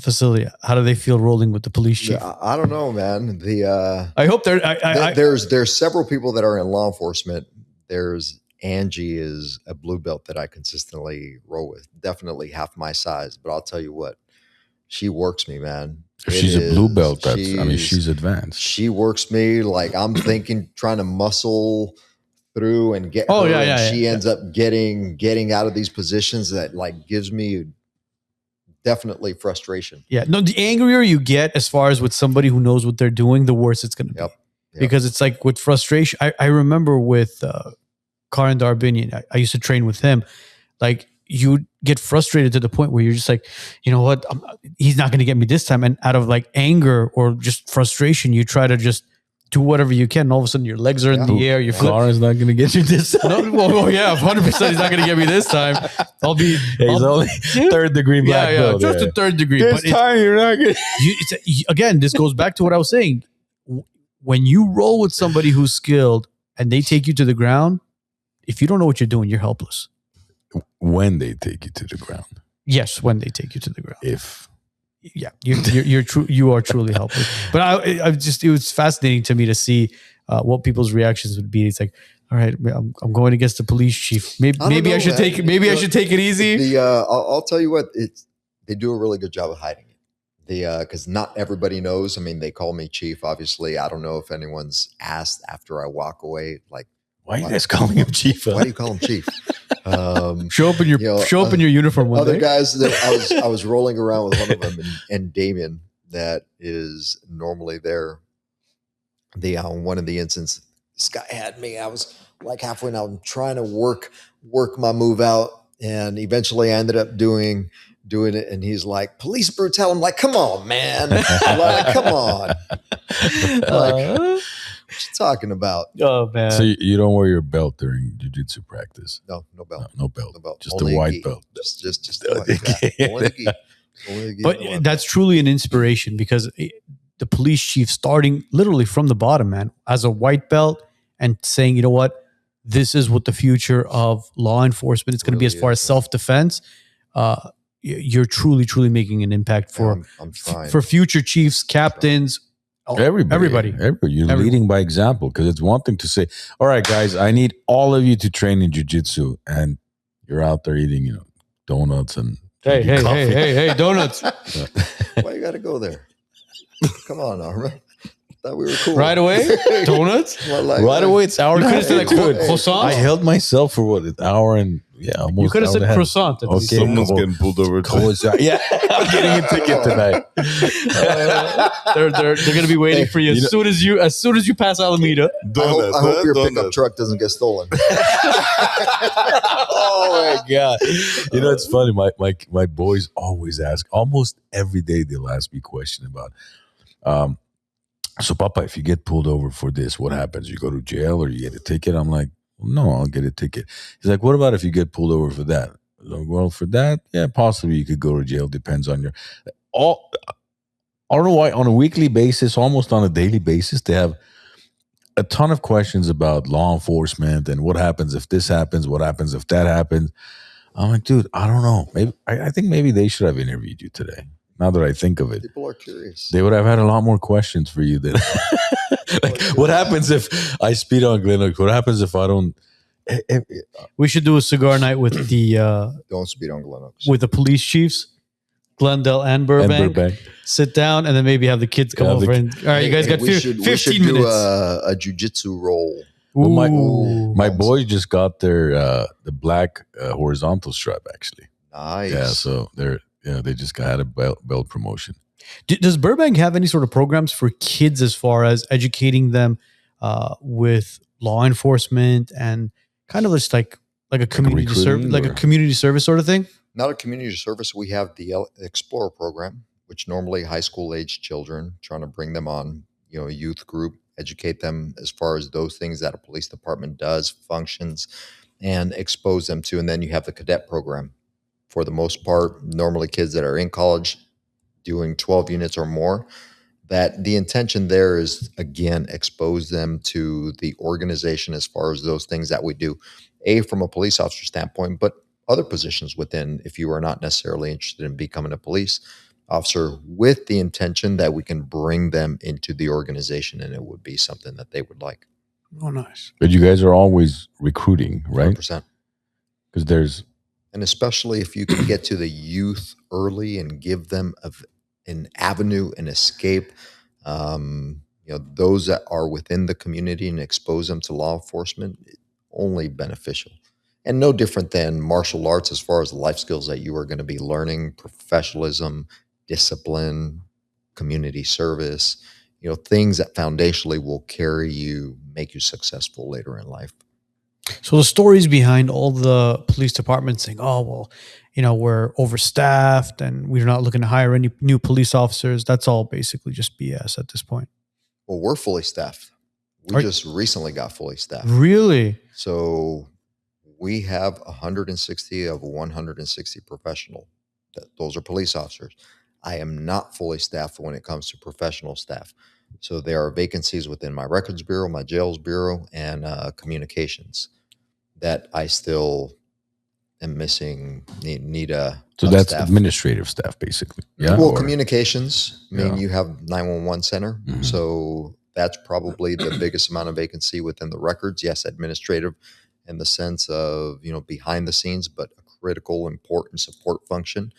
facility, how do they feel rolling with the police chief? I don't know, man. I hope they're. There's several people that are in law enforcement. There's Angie is a blue belt that I consistently roll with. Definitely half my size, but I'll tell you what, she works me, man. If she's a blue belt, she's advanced. She works me like I'm trying to muscle through and get her. And she ends up getting out of these positions that like gives me definitely frustration. Yeah. No, the angrier you get as far as with somebody who knows what they're doing, the worse it's going to be. Yep. Because it's like with frustration. I remember with Karan Darbinian, I used to train with him. Like you get frustrated to the point where you're just like, you know what? He's not going to get me this time. And out of like anger or just frustration, you try to just do whatever you can. And all of a sudden your legs are in the air. Your Karan's not going to get you this time. Well, yeah, 100% he's not going to get me this time. He's only third degree black belt. Just a third degree. This time you're not going to. Again, this goes back to what I was saying. When you roll with somebody who's skilled and they take you to the ground, if you don't know what you're doing, you're helpless. When they take you to the ground. Yes, when they take you to the ground. If you are truly helpless. But it was fascinating to me to see what people's reactions would be. It's like, all right, I'm going against the police chief. Maybe I should take it easy. I'll tell you what, they do a really good job of hiding it. Because not everybody knows. I mean, they call me chief. Obviously, I don't know if anyone's asked after I walk away, like, why are you guys calling him chief? Why do you call him chief? Show up in your uniform one other day. Guys that I was rolling around with one of them, and Damien, that is normally there. One of the instances, this guy had me. I was like halfway now. I'm trying to work my move out, and eventually I ended up doing it, and he's like, police brutality. I'm like, come on, man. Like, come on. Like, what you talking about? Oh, man. So you don't wear your belt during jiu-jitsu practice? No belt. No belt. Just Only a white belt. Just the white. Yeah. Only the gi. But that's truly an inspiration, because the police chief, starting literally from the bottom, man, as a white belt, and saying, you know what, this is what the future of law enforcement is going to be as far as self-defense. You're truly making an impact for future chiefs, captains, everybody. You're leading by example, because it's one thing to say, all right, guys, I need all of you to train in jiu-jitsu, and you're out there eating, donuts and hey, donuts. Why you got to go there? Come on, Armin. Thought we were cool. Right away? Donuts? Right away, it's hour. You could have said croissant. I held myself for an hour and almost. You could have said croissant. Okay, someone's getting pulled over. Yeah, I'm getting a ticket tonight. They're going to be waiting for you as soon as you pass Alameda. I hope your pickup truck doesn't get stolen. Oh my God! It's funny. My boys always ask. Almost every day they'll ask me a question about. So, Papa, if you get pulled over for this, what happens? You go to jail or you get a ticket? I'm like, well, no, I'll get a ticket. He's like, what about if you get pulled over for that? Like, well, for that, yeah, possibly you could go to jail. Depends on I don't know why, on a weekly basis, almost on a daily basis, they have a ton of questions about law enforcement and what happens if this happens, what happens if that happens. I'm like, dude, I don't know. Maybe I think maybe they should have interviewed you today. Now that I think of it, people are curious. They would have had a lot more questions for you than like, what happens if I speed on Glen Oaks? What happens if I don't? We should do a cigar night with the don't speed on Glen Oaks, with the police chiefs, Glendale and Burbank. Sit down and then maybe have the kids come over. All right, you guys got 15 we should minutes. Do a jiu-jitsu roll. Well, my boys just got their the black horizontal strap, actually. Nice. Yeah, so they just had a belt promotion. Does Burbank have any sort of programs for kids as far as educating them with law enforcement and kind of just like a community service, like a community service sort of thing? Not a community service. We have the Explorer program, which normally high school age children, trying to bring them on, a youth group. educate them as far as those things that a police department does, functions, and expose them to. And then you have the cadet program. For the most part, normally kids that are in college doing 12 units or more, that the intention there is, again, expose them to the organization as far as those things that we do, from a police officer standpoint, but other positions within, if you are not necessarily interested in becoming a police officer, with the intention that we can bring them into the organization and it would be something that they would like. Oh, nice. But you guys are always recruiting, right? 100%. Because there's, and especially if you can get to the youth early and give them an avenue, an escape, those that are within the community, and expose them to law enforcement, only beneficial. And no different than martial arts as far as the life skills that you are going to be learning: professionalism, discipline, community service, things that foundationally will carry you, make you successful later in life. So the stories behind all the police departments saying, oh, well, we're overstaffed and we're not looking to hire any new police officers, that's all basically just BS at this point. Well, we're fully staffed. We just recently got fully staffed. Really? So we have 160 of 160 professional. Those are police officers. I am not fully staffed when it comes to professional staff. So there are vacancies within my records bureau, my jails bureau, and communications that I still am missing. Need a so that's staff. Administrative staff, basically. Yeah. Well, communications. I mean, Yeah. you have 911 center, so that's probably the biggest amount of vacancy within the records. Yes, administrative, in the sense of behind the scenes, but a critical, important support function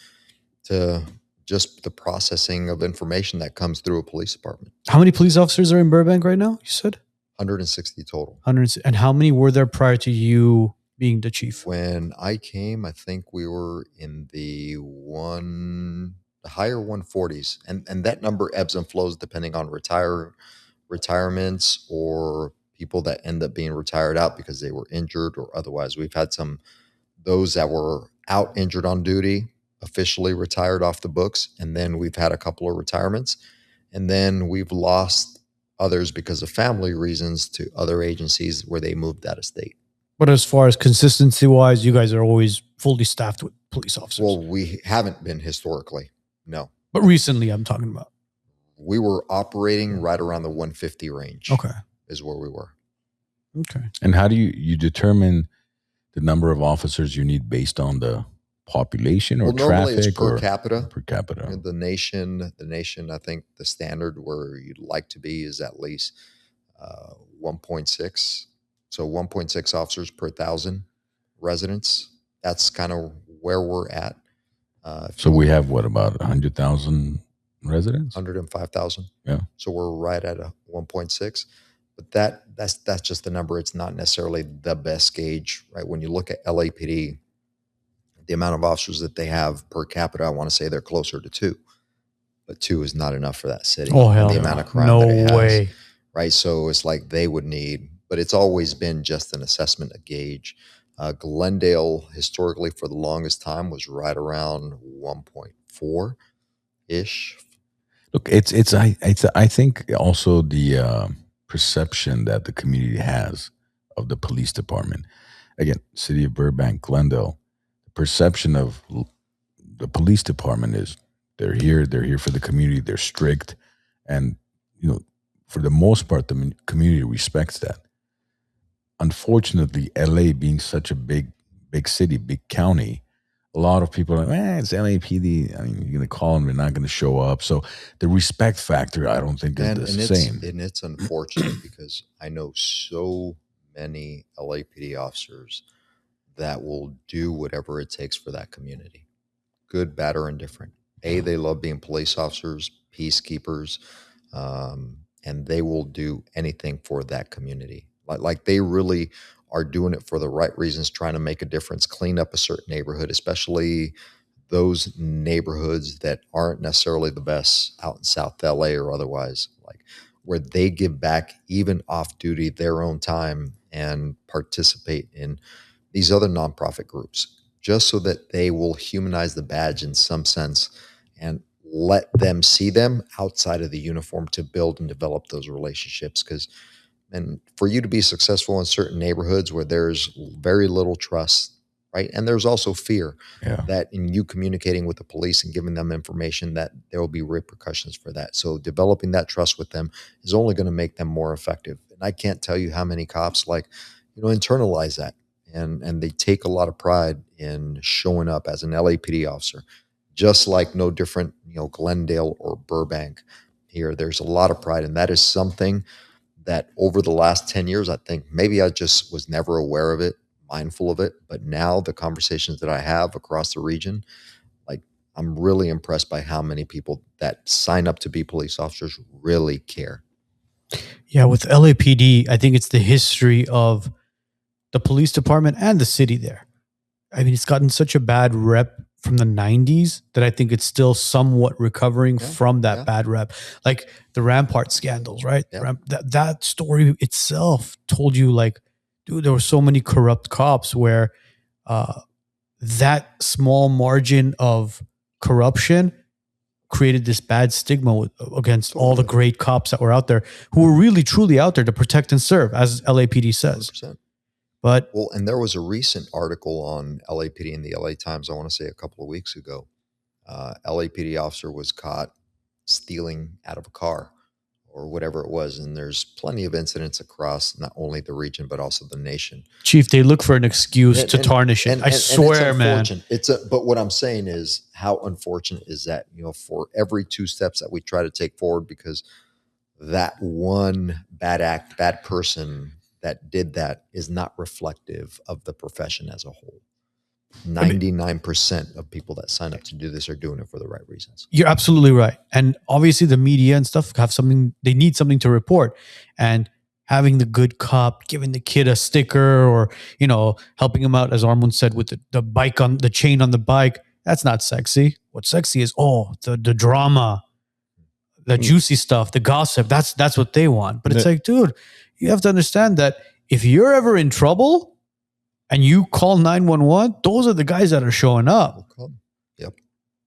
to just the processing of information that comes through a police department. How many police officers are in Burbank right now, you said? 160 total. 100. And how many were there prior to you being the chief? When I came, I think we were in the higher 140s, and that number ebbs and flows depending on retirements or people that end up being retired out because they were injured or otherwise. We've had those that were out injured on duty, officially retired off the books, and then we've had a couple of retirements, and then we've lost others because of family reasons to other agencies where they moved out of state. But as far as consistency wise, you guys are always fully staffed with police officers. Well, we haven't been historically, no. But recently, I'm talking about. We were operating right around the 150 range. Okay. Is where we were. Okay. And how do you determine the number of officers you need based on the population or normally traffic? It's per or capita. Per capita. The nation, I think the standard where you'd like to be is at least 1.6. So 1.6 officers per 1,000 residents. That's kind of where we're at. So we have about 100,000 residents? 105,000. Yeah. So we're right at a 1.6. But that's just the number. It's not necessarily the best gauge, right? When you look at LAPD, the amount of officers that they have per capita, I want to say they're closer to 2. But 2 is not enough for that city. Oh, hell the no. amount of crime No that it has, way. right? So it's like they would need, but it's always been just an assessment, a gauge. Glendale, historically, for the longest time, was right around 1.4-ish. Look, I think also the perception that the community has of the police department. Again, city of Burbank, Glendale, the perception of the police department is they're here for the community, they're strict, and for the most part, the community respects that. Unfortunately, LA being such a big city, big county, a lot of people are like, it's LAPD. I mean, you're going to call them, they're not going to show up. So the respect factor, I don't think is the same. And it's unfortunate because I know so many LAPD officers that will do whatever it takes for that community, good, bad, or indifferent. They love being police officers, peacekeepers, and they will do anything for that community. Like they really are doing it for the right reasons, trying to make a difference, clean up a certain neighborhood, especially those neighborhoods that aren't necessarily the best out in South LA or otherwise, like where they give back even off duty their own time and participate in these other nonprofit groups just so that they will humanize the badge in some sense and let them see them outside of the uniform to build and develop those relationships. And for you to be successful in certain neighborhoods where there's very little trust, right? And there's also fear that in you communicating with the police and giving them information that there will be repercussions for that. So developing that trust with them is only going to make them more effective. And I can't tell you how many cops internalize that. And they take a lot of pride in showing up as an LAPD officer, just like no different, Glendale or Burbank here. There's a lot of pride. And that is something that over the last 10 years, I think maybe I just was never aware of it, mindful of it. But now the conversations that I have across the region, I'm really impressed by how many people that sign up to be police officers really care. Yeah, with LAPD, I think it's the history of the police department and the city there. I mean, it's gotten such a bad rep from the 90s that I think it's still somewhat recovering from that bad rep. Like the Rampart scandals, right? Yeah. That story itself told you, dude, there were so many corrupt cops where that small margin of corruption created this bad stigma against all the great cops that were out there who were really, truly out there to protect and serve, as LAPD says. 100%. But and there was a recent article on LAPD in the LA Times, I want to say a couple of weeks ago. LAPD officer was caught stealing out of a car or whatever it was. And there's plenty of incidents across not only the region, but also the nation. Chief, they look for an excuse to tarnish it. I swear, man. But what I'm saying is, how unfortunate is that, for every 2 steps that we try to take forward, because that one bad person that did that is not reflective of the profession as a whole. 99% of people that sign up to do this are doing it for the right reasons. You're absolutely right. And obviously the media and stuff they need something to report. And having the good cop giving the kid a sticker or, helping him out, as Armand said, with the bike on the chain on the bike, that's not sexy. What's sexy is, the drama, the juicy stuff, the gossip. That's what they want. But it's like, dude, you have to understand that if you're ever in trouble and you call 911, those are the guys that are showing up. Yep.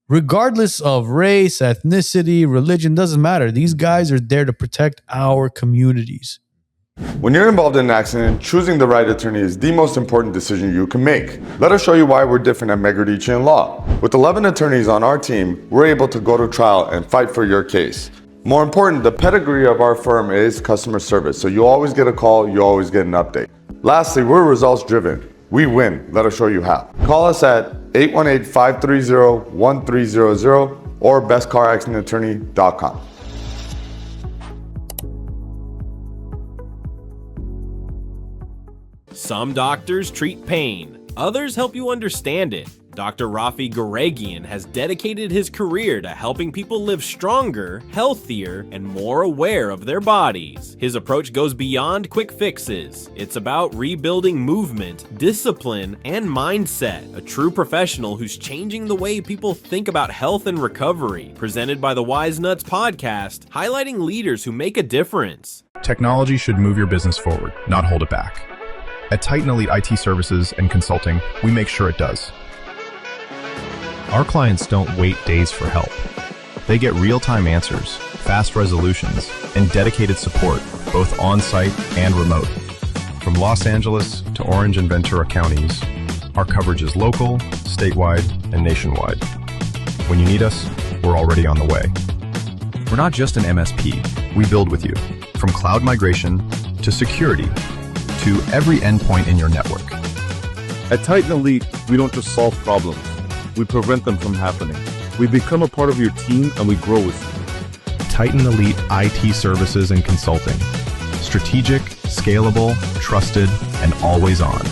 Regardless of race, ethnicity, religion, doesn't matter. These guys are there to protect our communities. When you're involved in an accident, choosing the right attorney is the most important decision you can make. Let us show you why we're different at Megridici Law. With 11 attorneys on our team, we're able to go to trial and fight for your case. More important, the pedigree of our firm is customer service, so you always get a call, you always get an update. Lastly, we're results driven. We win. Let us show you how. Call us at 818-530-1300 or bestcaraccidentattorney.com. Some doctors treat pain, others help you understand it. Dr. Rafi Guregian has dedicated his career to helping people live stronger, healthier, and more aware of their bodies. His approach goes beyond quick fixes. It's about rebuilding movement, discipline, and mindset. A true professional who's changing the way people think about health and recovery. Presented by the WiseNuts podcast, highlighting leaders who make a difference. Technology should move your business forward, not hold it back. At Titan Elite IT Services and Consulting, we make sure it does. Our clients don't wait days for help. They get real-time answers, fast resolutions, and dedicated support, both on-site and remote. From Los Angeles to Orange and Ventura counties, our coverage is local, statewide, and nationwide. When you need us, we're already on the way. We're not just an MSP. We build with you, from cloud migration to security to every endpoint in your network. At Titan Elite, we don't just solve problems. We prevent them from happening. We become a part of your team and we grow with you. Titan Elite IT Services and Consulting. Strategic, scalable, trusted, and always on.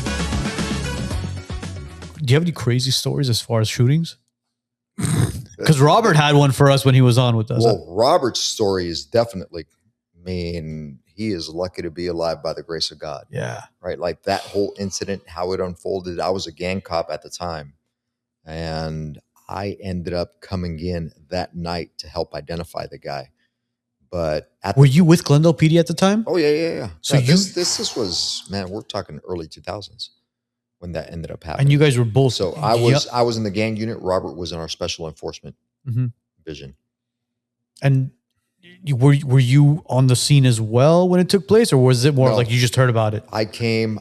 Do you have any crazy stories as far as shootings? Because Robert had one for us when he was on with us. Well, Robert's story is definitely, he is lucky to be alive by the grace of God. Yeah. Right? Like that whole incident, how it unfolded. I was a gang cop at the time. And I ended up coming in that night to help identify the guy. But were you with Glendale PD at the time? Oh yeah. So this was, man, we're talking early 2000s when that ended up happening. And you guys were both. So I was in the gang unit. Robert was in our special enforcement division. And were you on the scene as well when it took place, or was it more No. like you just heard about it?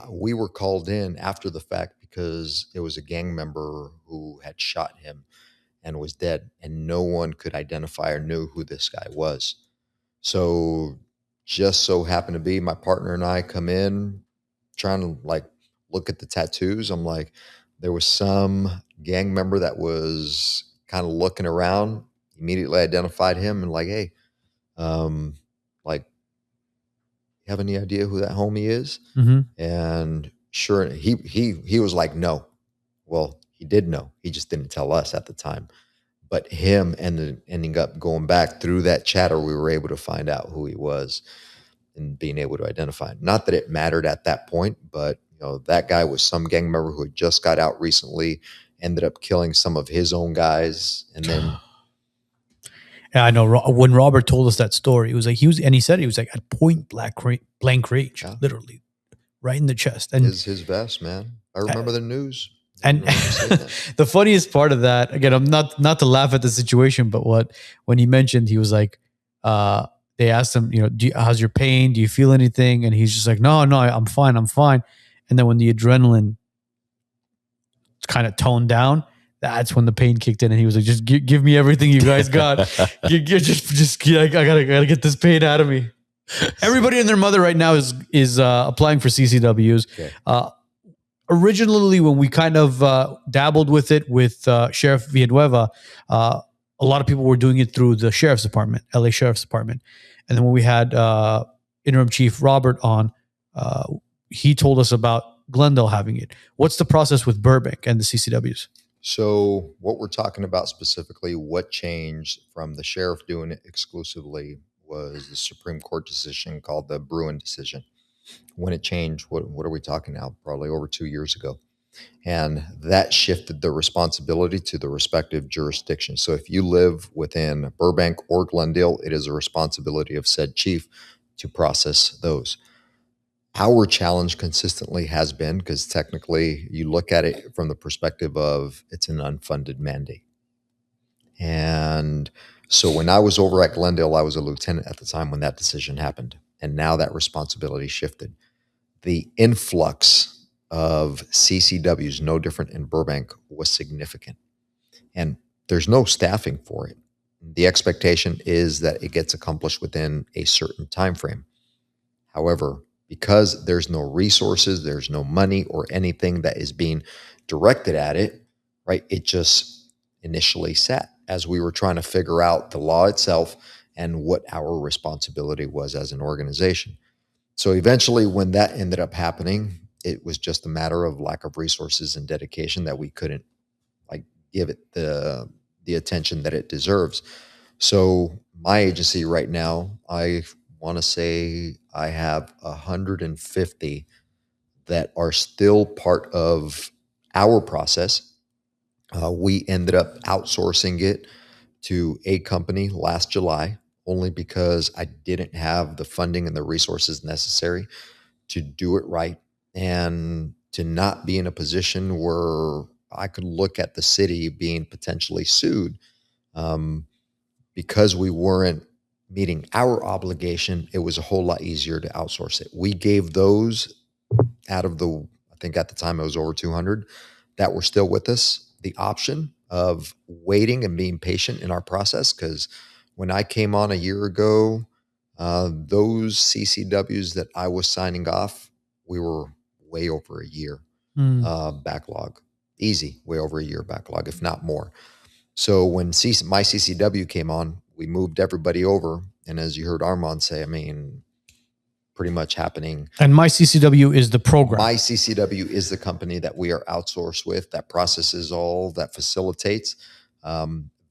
We were called in after the fact because there was a gang member who had shot him and was dead, and no one could identify or knew who this guy was. So just so happened to be my partner and I come in trying to like look at the tattoos. I'm like, there was some gang member that was kind of looking around, immediately identified him and like, hey, like, you have any idea who that homie is? Mm-hmm. And sure, he was like, no. Well, he did know. He just didn't tell us at the time. But him ending up going back through that chatter, we were able to find out who he was and being able to identify him. Not that it mattered at that point, but that guy was some gang member who had just got out recently, ended up killing some of his own guys, and then. Yeah, I know. When Robert told us that story, it was like he said he was like at point blank range, literally, right in the chest. And his vest, man. I remember the news. And the funniest part of that, again, I'm not to laugh at the situation, but when he mentioned, he was like, they asked him, how's your pain? Do you feel anything? And he's just like, no, I'm fine. And then when the adrenaline kind of toned down, that's when the pain kicked in, and he was like, just give me everything you guys got. I gotta get this pain out of me. Everybody and their mother right now is applying for CCWs. Okay. Originally, when we kind of dabbled with it with Sheriff Villanueva, a lot of people were doing it through the Sheriff's Department, LA Sheriff's Department. And then when we had Interim Chief Robert on, he told us about Glendale having it. What's the process with Burbank and the CCWs? So what we're talking about specifically, what changed from the sheriff doing it exclusively was the Supreme Court decision called the Bruin decision. When it changed, what are we talking now? Probably over 2 years ago. And that shifted the responsibility to the respective jurisdictions. So if you live within Burbank or Glendale, it is a responsibility of said chief to process those. Our challenge consistently has been, because technically you look at it from the perspective of it's an unfunded mandate. And so when I was over at Glendale, I was a lieutenant at the time when that decision happened. And now that responsibility shifted. The influx of CCWs, no different in Burbank, was significant. And there's no staffing for it. The expectation is that it gets accomplished within a certain time frame. However, because there's no resources, there's no money or anything that is being directed at it, right? It just initially sat as we were trying to figure out the law itself and what our responsibility was as an organization. So eventually, when that ended up happening, it was just a matter of lack of resources and dedication that we couldn't give it the attention that it deserves. So my agency right now, I want to say I have 150 that are still part of our process. We ended up outsourcing it to a company last July, only because I didn't have the funding and the resources necessary to do it right and to not be in a position where I could look at the city being potentially sued because we weren't meeting our obligation. It was a whole lot easier to outsource it. We gave those out of the, I think at the time it was over 200 that were still with us, the option of waiting and being patient in our process. Because when I came on a year ago, those CCWs that I was signing off, we were way over a year backlog. Easy, way over a year backlog, if not more. So when my CCW came on, we moved everybody over. And as you heard Armand say, I mean, pretty much happening. And My CCW is the program. My CCW is the company that we are outsourced with, that processes all, that facilitates.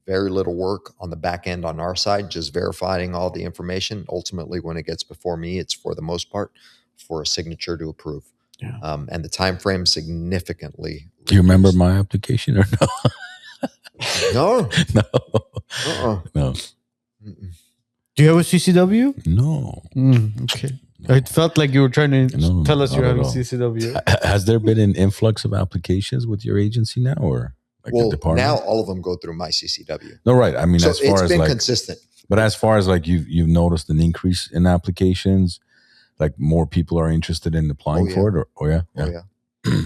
Very little work on the back end on our side, just verifying all the information. Ultimately, when it gets before me, it's for the most part for a signature to approve. Yeah. And the time frame significantly. Do you remember my application or no? No. No. No. Mm-mm. Do you have a CCW? No. Okay. It felt like you were trying to tell us you have a CCW. Has there been an influx of applications with your agency now, or? Like Well, the department? now all of them go through my CCW. No, right. I mean, So as far it's as been like, consistent. but as far as like you've noticed an increase in applications, like more people are interested in applying yeah. for it, or yeah.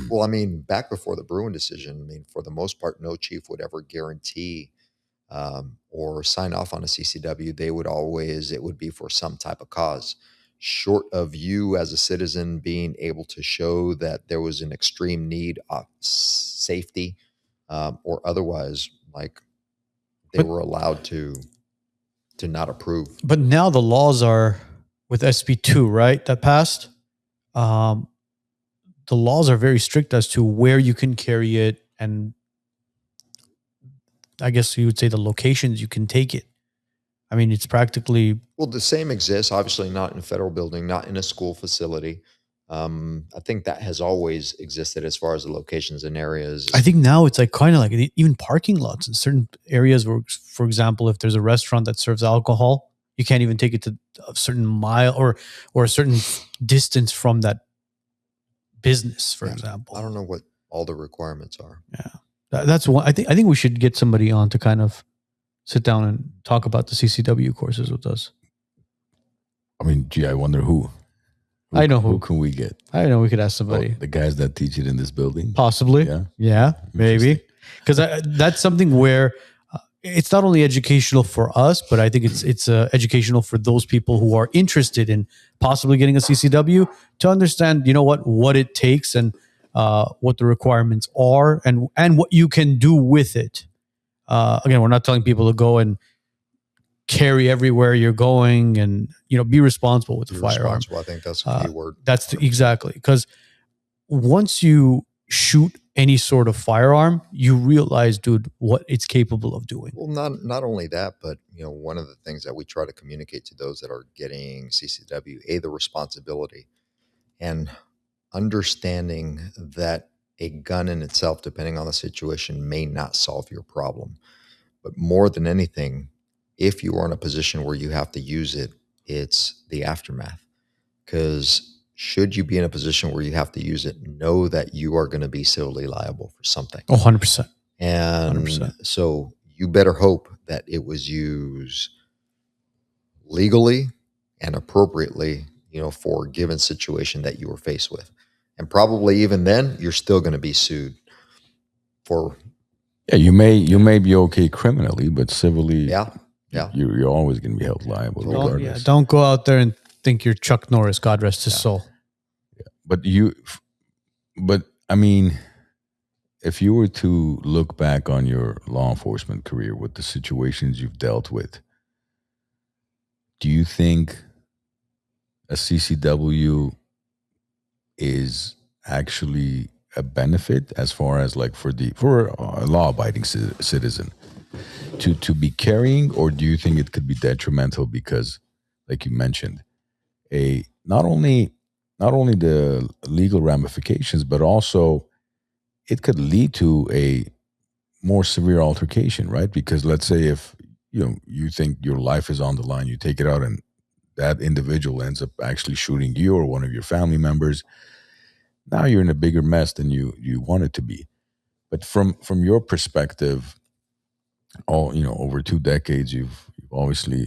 Well, I mean, back before the Bruin decision, I mean, for the most part, no chief would ever guarantee or sign off on a CCW. They would always, it would be for some type of cause. Short of you as a citizen being able to show that there was an extreme need of safety or otherwise, like they were allowed to not approve. But now the laws are with SB2, right? That passed. The laws are very strict as to where you can carry it, and I guess you would say the locations you can take it. I mean, it's practically... Well, the same exists, obviously not in a federal building, not in a school facility. I think that has always existed as far as the locations and areas. I think now it's like kind of like even parking lots in certain areas where, for example, if there's a restaurant that serves alcohol, you can't even take it to a certain mile or a certain distance from that business, for example. I don't know what all the requirements are. Yeah. That's one. I think we should get somebody on to kind of sit down and talk about the CCW courses with us. I mean, gee, I wonder who. I know who. Who can we get? I know we could ask somebody. Oh, the guys that teach it in this building? Possibly. Yeah, maybe. Because that's something where it's not only educational for us, but I think it's educational for those people who are interested in possibly getting a CCW to understand, you know what it takes and what the requirements are and what you can do with it. Again, we're not telling people to go and carry everywhere you're going and, be responsible with the firearm. I think that's a key word. Exactly. Because once you shoot any sort of firearm, you realize, dude, what it's capable of doing. Well, not only that, but one of the things that we try to communicate to those that are getting CCW, the responsibility and understanding that a gun in itself, depending on the situation, may not solve your problem. But more than anything, if you are in a position where you have to use it, it's the aftermath. Because should you be in a position where you have to use it, know that you are going to be civilly liable for something. Oh, 100%. And 100%. So you better hope that it was used legally and appropriately, for a given situation that you were faced with. And probably even then, you're still going to be sued for. Yeah, you may be okay criminally, but civilly, yeah, you're always going to be held liable regardless. Don't go out there and think you're Chuck Norris, God rest his soul. Yeah. But I mean, if you were to look back on your law enforcement career with the situations you've dealt with, do you think a CCW is actually a benefit as far as like for a law-abiding citizen to be carrying, or do you think it could be detrimental because, like you mentioned, not only the legal ramifications, but also it could lead to a more severe altercation, right? Because let's say if you think your life is on the line, you take it out, and that individual ends up actually shooting you or one of your family members. Now you're in a bigger mess than you wanted to be. But from your perspective, over 2 decades, you've obviously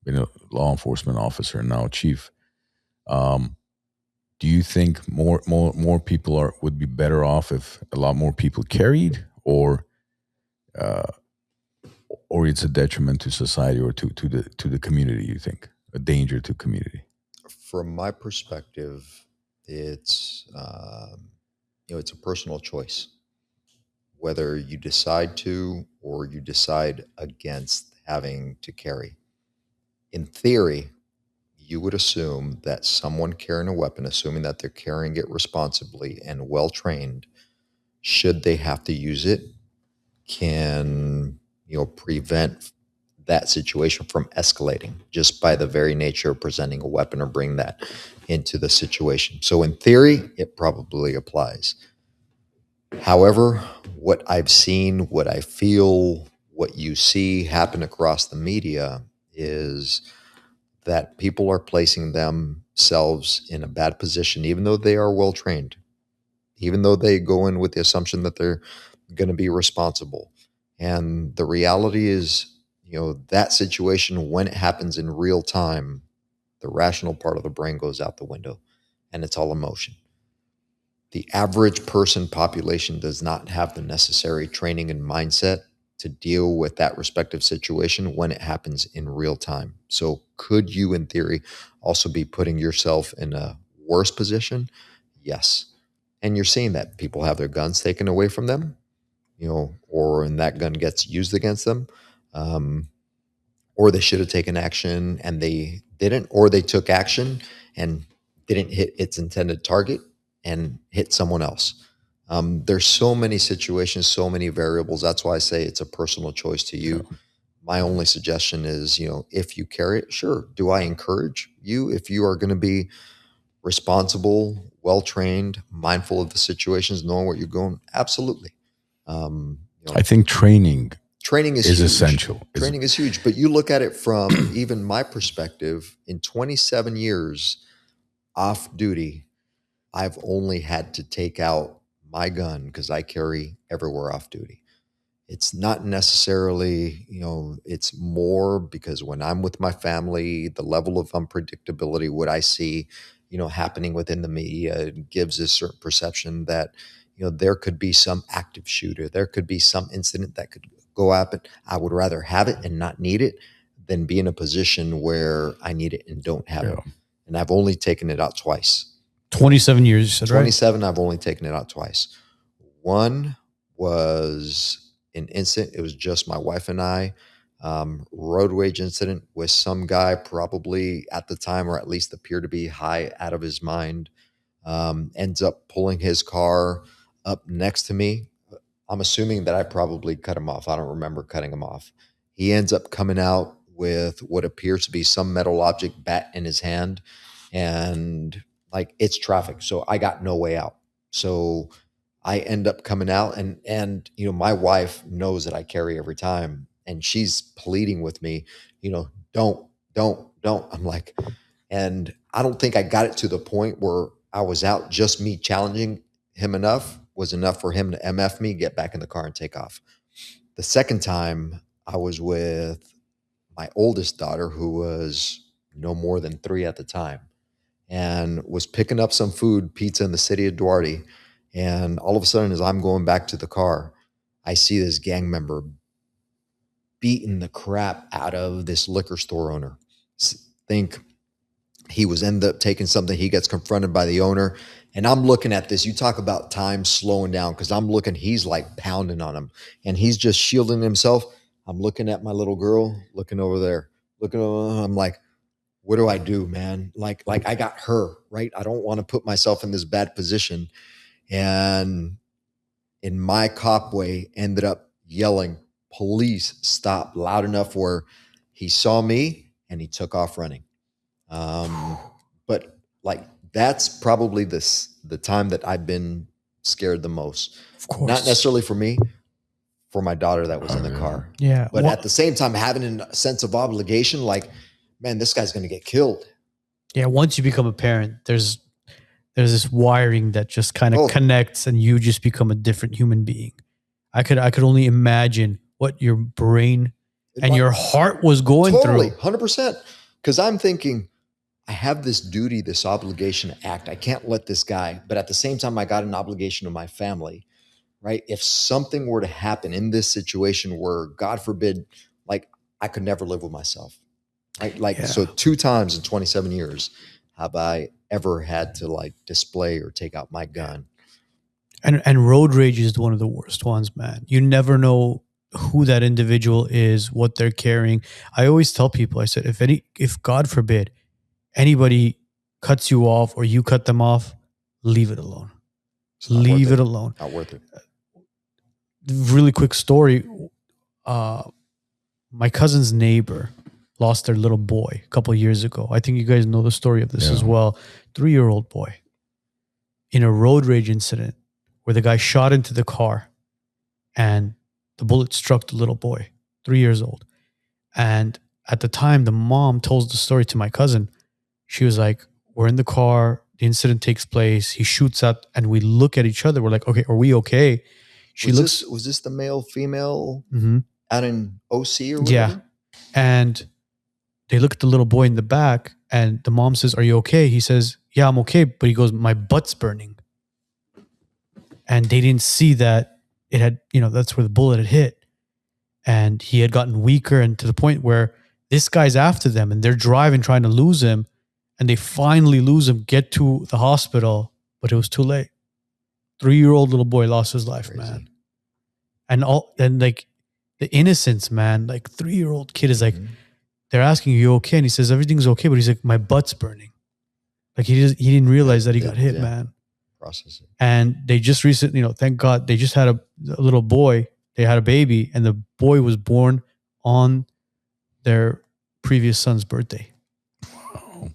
been a law enforcement officer and now chief. Do you think more people would be better off if a lot more people carried, or it's a detriment to society or to the community? You think a danger to community? From my perspective, it's it's a personal choice, whether you decide to or you decide against having to carry. In theory, you would assume that someone carrying a weapon, assuming that they're carrying it responsibly and well trained, should they have to use it, can prevent that situation from escalating just by the very nature of presenting a weapon or bring that into the situation. So in theory, it probably applies. However, what I've seen, what I feel, what you see happen across the media is that people are placing themselves in a bad position, even though they are well trained, even though they go in with the assumption that they're going to be responsible. And the reality is, that situation, when it happens in real time, the rational part of the brain goes out the window and it's all emotion. The average person population does not have the necessary training and mindset to deal with that respective situation when it happens in real time. So could you, in theory, also be putting yourself in a worse position? Yes. And you're seeing that people have their guns taken away from them, or when that gun gets used against them, or they should have taken action and they didn't, or they took action and didn't hit its intended target and hit someone else. There's so many situations, so many variables. That's why I say it's a personal choice to you. My only suggestion is, if you carry it, sure. Do I encourage you, if you are going to be responsible, well-trained, mindful of the situations, knowing what you're going? Absolutely. I think training is huge. Essential. Training is huge. But you look at it from even my perspective, in 27 years off duty, I've only had to take out my gun because I carry everywhere off duty. It's not necessarily, it's more because when I'm with my family, the level of unpredictability, what I see, happening within the media gives a certain perception that, there could be some active shooter. There could be some incident that could go happen. I would rather have it and not need it than be in a position where I need it and don't have it. And I've only taken it out twice. 27 years, you said, 27, right? I've only taken it out twice. One was an incident. It was just my wife and I. Road rage incident with some guy, probably at the time, or at least appeared to be high out of his mind. Ends up pulling his car up next to me. I'm assuming that I probably cut him off. I don't remember cutting him off. He ends up coming out with what appears to be some metal object, bat in his hand, and it's traffic. So I got no way out. So I end up coming out, and my wife knows that I carry every time, and she's pleading with me, don't. I'm like, and I don't think I got it to the point where I was out. Just me challenging him was enough for him to MF me, get back in the car and take off. The second time I was with my oldest daughter, who was no more than 3 at the time, and was picking up some food, pizza in the city of Duarte. And all of a sudden, as I'm going back to the car, I see this gang member beating the crap out of this liquor store owner. Think he was end up taking something. He gets confronted by the owner. And I'm looking at this. You talk about time slowing down, because I'm looking, he's like pounding on him and he's just shielding himself. I'm looking at my little girl, looking over there, I'm like, what do I do, man? Like I got her, right? I don't want to put myself in this bad position. And in my cop way, ended up yelling, police, stop, loud enough where he saw me and he took off running. But that's probably the time that I've been scared the most. Of course. Not necessarily for me, for my daughter that was in the car. Yeah. But at the same time, having a sense of obligation, man, this guy's going to get killed. Yeah. Once you become a parent, there's this wiring that just kind of connects, and you just become a different human being. I could only imagine what your brain and your heart was going through. 100%. Because I'm thinking, I have this duty, this obligation to act. I can't let this guy, but at the same time, I got an obligation to my family, right? If something were to happen in this situation where, God forbid, I could never live with myself. So 2 times in 27 years have I ever had to display or take out my gun. And road rage is one of the worst ones, man. You never know who that individual is, what they're carrying. I always tell people, I said, if God forbid anybody cuts you off or you cut them off, leave it alone. Leave it alone. Not worth it. Really quick story. My cousin's neighbor lost their little boy a couple of years ago. I think you guys know the story of this as well. 3-year-old boy in a road rage incident where the guy shot into the car and the bullet struck the little boy, 3 years old. And at the time, the mom told the story to my cousin. She was like, we're in the car. The incident takes place. He shoots out and we look at each other. We're like, okay, are we okay? Was this the male female Mhm. out in OC or Yeah. whatever? And they look at the little boy in the back, and the mom says, "Are you okay?" He says, "Yeah, I'm okay." But he goes, "My butt's burning." And they didn't see that it had, that's where the bullet had hit. And he had gotten weaker, and to the point where this guy's after them and they're driving, trying to lose him. And they finally lose him, get to the hospital, but it was too late. 3-year-old little boy lost his life, Crazy. man. And like the innocence, man, like 3-year-old kid is like, they're asking, "You okay?" And he says, "Everything's okay." But he's like, "My butt's burning." Like he didn't realize that he got hit, man. Process it. And they just recently, thank God, they just had a little boy. They had a baby, and the boy was born on their previous son's birthday. Wow.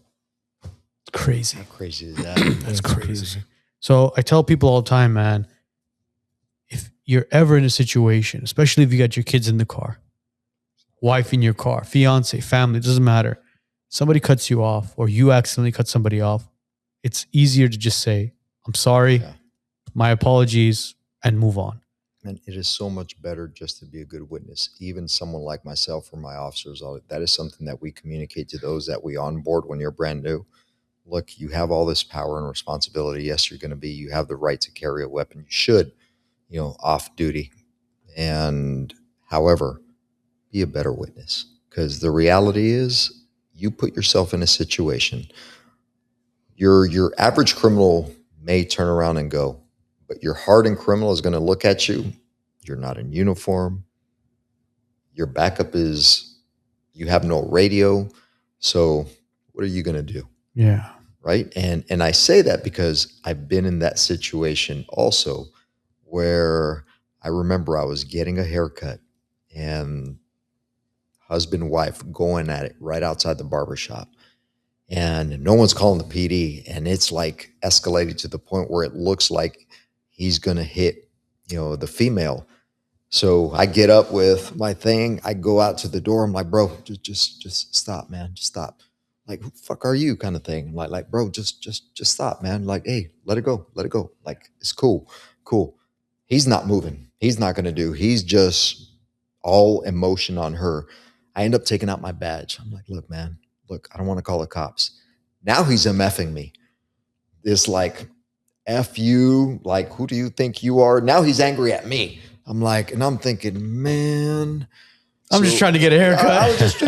It's crazy. How crazy is that? That's crazy. So I tell people all the time, man, if you're ever in a situation, especially if you got your kids in the car, wife in your car, fiance, family, it doesn't matter. Somebody cuts you off or you accidentally cut somebody off. It's easier to just say, "I'm sorry, Yeah. my apologies," and move on. And it is so much better just to be a good witness. Even someone like myself or my officers, that is something that we communicate to those that we onboard when you're brand new. Look, you have all this power and responsibility. Yes, you have the right to carry a weapon. You should, off duty. And however, be a better witness, because the reality is you put yourself in a situation. Your average criminal may turn around and go, but your hardened criminal is going to look at you. You're not in uniform. Your backup is you have no radio. So what are you going to do? Yeah. Right. And I say that because I've been in that situation also, where I remember I was getting a haircut and husband and wife going at it right outside the barbershop. And no one's calling the PD. And it's like escalated to the point where it looks like he's going to hit, the female. So I get up with my thing. I go out to the door. I'm like, "Bro, just stop, man. Just stop." Like, "Who the fuck are you?" kind of thing. Like, "Bro, just stop, man. Like, hey, let it go. Let it go. Like, it's cool. Cool." He's not moving. He's not going to do. He's just all emotion on her. I end up taking out my badge. I'm like, "Look, man, look, I don't want to call the cops." Now he's MFing me. It's like, "F you, like, who do you think you are?" Now he's angry at me. I'm like, and I'm thinking, man. I'm just trying to get a haircut. I was just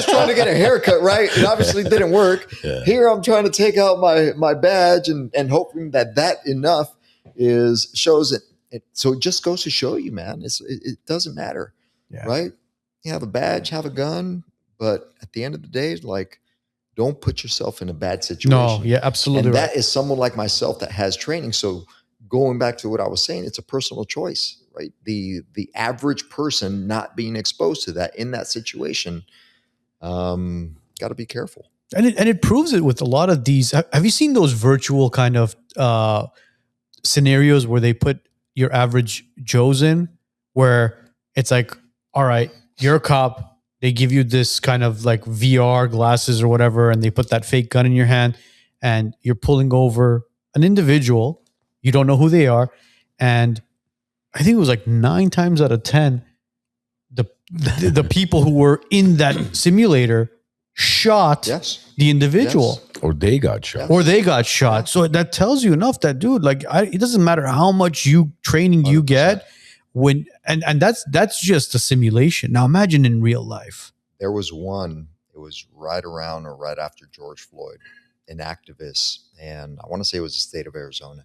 trying to get a haircut, right? It obviously didn't work. Yeah. Here I'm trying to take out my badge and hoping that enough shows it. So it just goes to show you, man, it doesn't matter, right? You have a badge, have a gun, but at the end of the day, like, don't put yourself in a bad situation. No, yeah, absolutely. And right. that is someone like myself that has training. So going back to what I was saying, it's a personal choice, right? The average person not being exposed to that in that situation, got to be careful. And it proves it with a lot of these. Have you seen those virtual kind of scenarios where they put your average Joes in, where it's like, all right, you're a cop. They give you this kind of like VR glasses or whatever, and they put that fake gun in your hand, and you're pulling over an individual. You don't know who they are. And I think it was like 9 times out of 10, the people who were in that simulator shot the individual. Yes. Or they got shot. Or they got shot. So that tells you enough that, dude, like, it doesn't matter how much training you 100%. get when, and that's just a simulation. Now imagine in real life. There was one, it was right around or right after George Floyd, an activist, and I want to say it was the state of Arizona,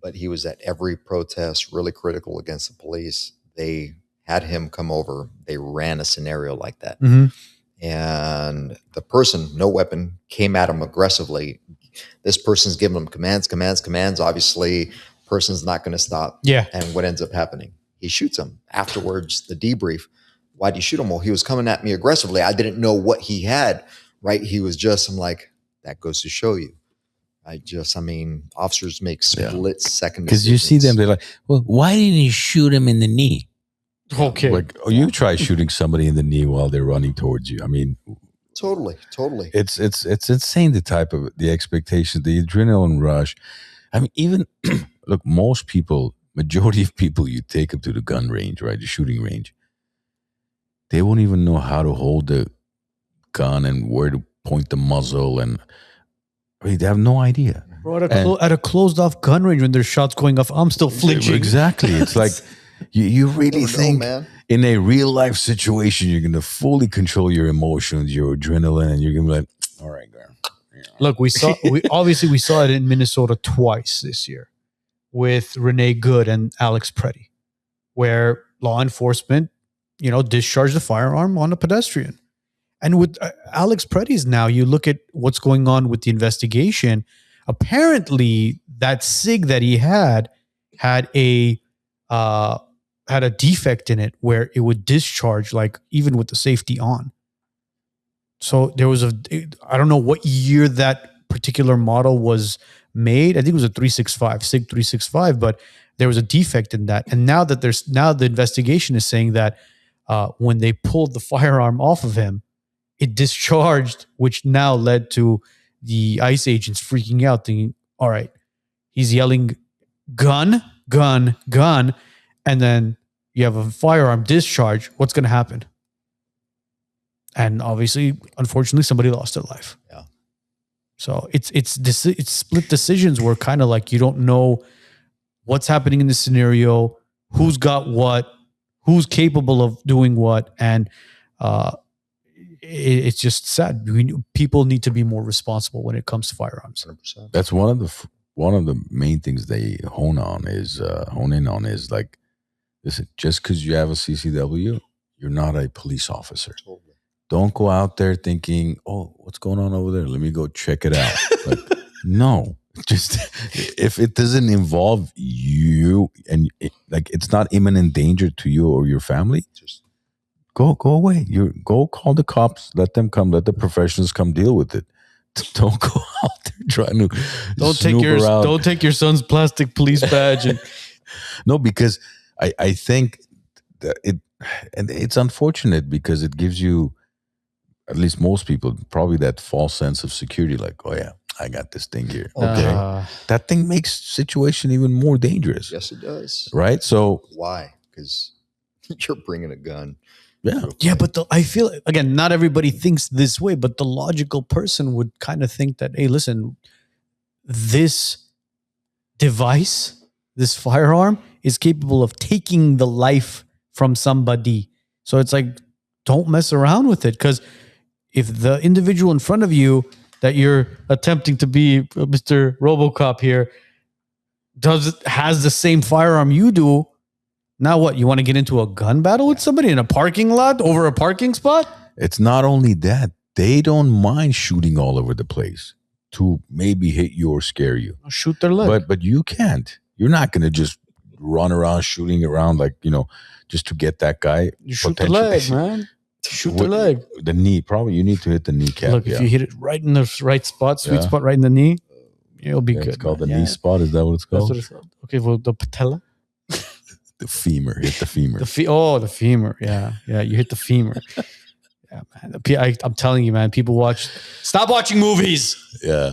but he was at every protest, really critical against the police. They had him come over. They ran a scenario like that. Mm-hmm. And the person, no weapon, came at him aggressively. This person's giving him commands. Obviously, person's not going to stop. Yeah. And what ends up happening? He shoots him. Afterwards, the debrief. Why'd you shoot him? Well, he was coming at me aggressively. I didn't know what he had, right? He was just, I'm like, that goes to show you. Officers make split second decisions. Because you see them, they're like, well, why didn't you shoot him in the knee? Okay. Like, you try shooting somebody in the knee while they're running towards you. I mean, totally. It's insane, the expectation, the adrenaline rush. I mean, even look, most people, majority of people you take them to the gun range, right, the shooting range, they won't even know how to hold the gun and where to point the muzzle, and I mean, they have no idea. Bro, at a closed off gun range when there's shots going off, I'm still flinching. Exactly. It's like you really think man. in a real life situation you're gonna fully control your emotions, your adrenaline, and you're gonna be like, all right, girl. Look, we saw it in Minnesota twice this year with Renee Good and Alex Preddy, where law enforcement, discharged a firearm on a pedestrian. And with Alex Preddy's now, you look at what's going on with the investigation. Apparently, that SIG that he had a defect in it where it would discharge, like even with the safety on. So there was I don't know what year that particular model was made. I think it was a 365, SIG 365, but there was a defect in that. And now the investigation is saying that when they pulled the firearm off of him, it discharged, which now led to the ICE agents freaking out, thinking, all right, he's yelling gun, gun, gun, and then you have a firearm discharge. What's going to happen? And obviously, unfortunately, somebody lost their life. Yeah. So it's split decisions where kind of like you don't know what's happening in the scenario, who's got what, who's capable of doing what, and it's just sad. People need to be more responsible when it comes to firearms. 100%. That's one of the main things they hone in on is like, listen, just because you have a CCW, you're not a police officer. Totally. Don't go out there thinking, oh, what's going on over there? Let me go check it out. Like, no, just if it doesn't involve you and it's not imminent danger to you or your family, just go away. Go call the cops. Let them come. Let the professionals come deal with it. Don't go out there trying to don't take your son's plastic police badge. No, because I think that it's unfortunate because it gives you, at least most people, probably that false sense of security. Like, oh yeah, I got this thing here. Okay, that thing makes situation even more dangerous. Yes, it does. Right? So why? Because you're bringing a gun. Yeah, but I feel, again, not everybody thinks this way, but the logical person would kind of think that, hey, listen, this device, this firearm is capable of taking the life from somebody. So it's like, don't mess around with it. Because if the individual in front of you that you're attempting to be Mr. RoboCop here has the same firearm you do, now what? You want to get into a gun battle with somebody in a parking lot over a parking spot? It's not only that. They don't mind shooting all over the place to maybe hit you or scare you. Shoot their leg. But you can't. You're not going to just run around shooting around like, just to get that guy. You shoot the leg, man. Shoot the leg. The knee. Probably you need to hit the kneecap. Look, if you hit it right in the right spot, sweet spot right in the knee, it'll be good. It's called the knee spot. Is that what it's called? That's what it's called. Okay, well, the patella? The femur. Hit the femur. The femur. Yeah. You hit the femur. Yeah, man. I'm telling you, man. People stop watching movies. Yeah.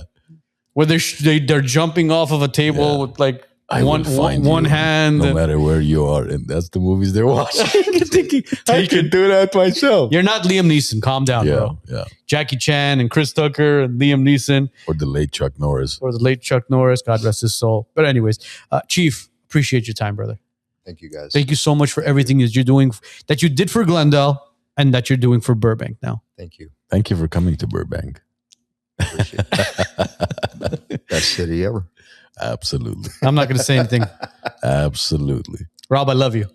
Where they're jumping off of a table with like one hand. No matter where you are, and that's the movies they're watching. I can do that myself. You're not Liam Neeson. Calm down, bro. Yeah. Jackie Chan and Chris Tucker and Liam Neeson. Or the late Chuck Norris. God rest his soul. But anyways, Chief, appreciate your time, brother. Thank you, guys. Thank you so much for everything that you're doing, that you did for Glendale and that you're doing for Burbank now. Thank you. Thank you for coming to Burbank. Appreciate it. Best city ever. Absolutely. I'm not going to say anything. Absolutely. Rob, I love you.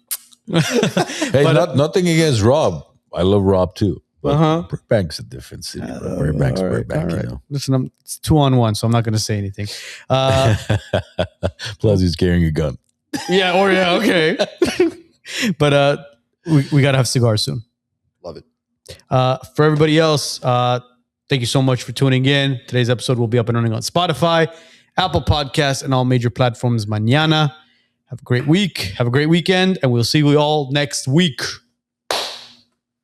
Hey, nothing against Rob. I love Rob too. But Burbank's a different city. Burbank's Burbank, right. Listen, it's 2-on-1, so I'm not going to say anything. Plus, he's carrying a gun. Okay. But we got to have cigars soon. Love it. For everybody else, thank you so much for tuning in. Today's episode will be up and running on Spotify, Apple Podcasts, and all major platforms mañana. Have a great week. Have a great weekend, and we'll see you all next week.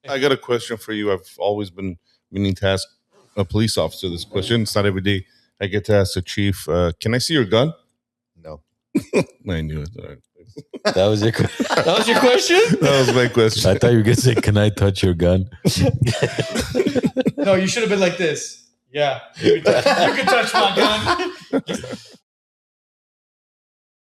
I got a question for you. I've always been meaning to ask a police officer this question. It's not every day I get to ask the chief, can I see your gun? No. I knew it. All right. That was your. That was your question? That was my question. I thought you were gonna say, "Can I touch your gun?" No, you should have been like this. Yeah, you can touch my gun.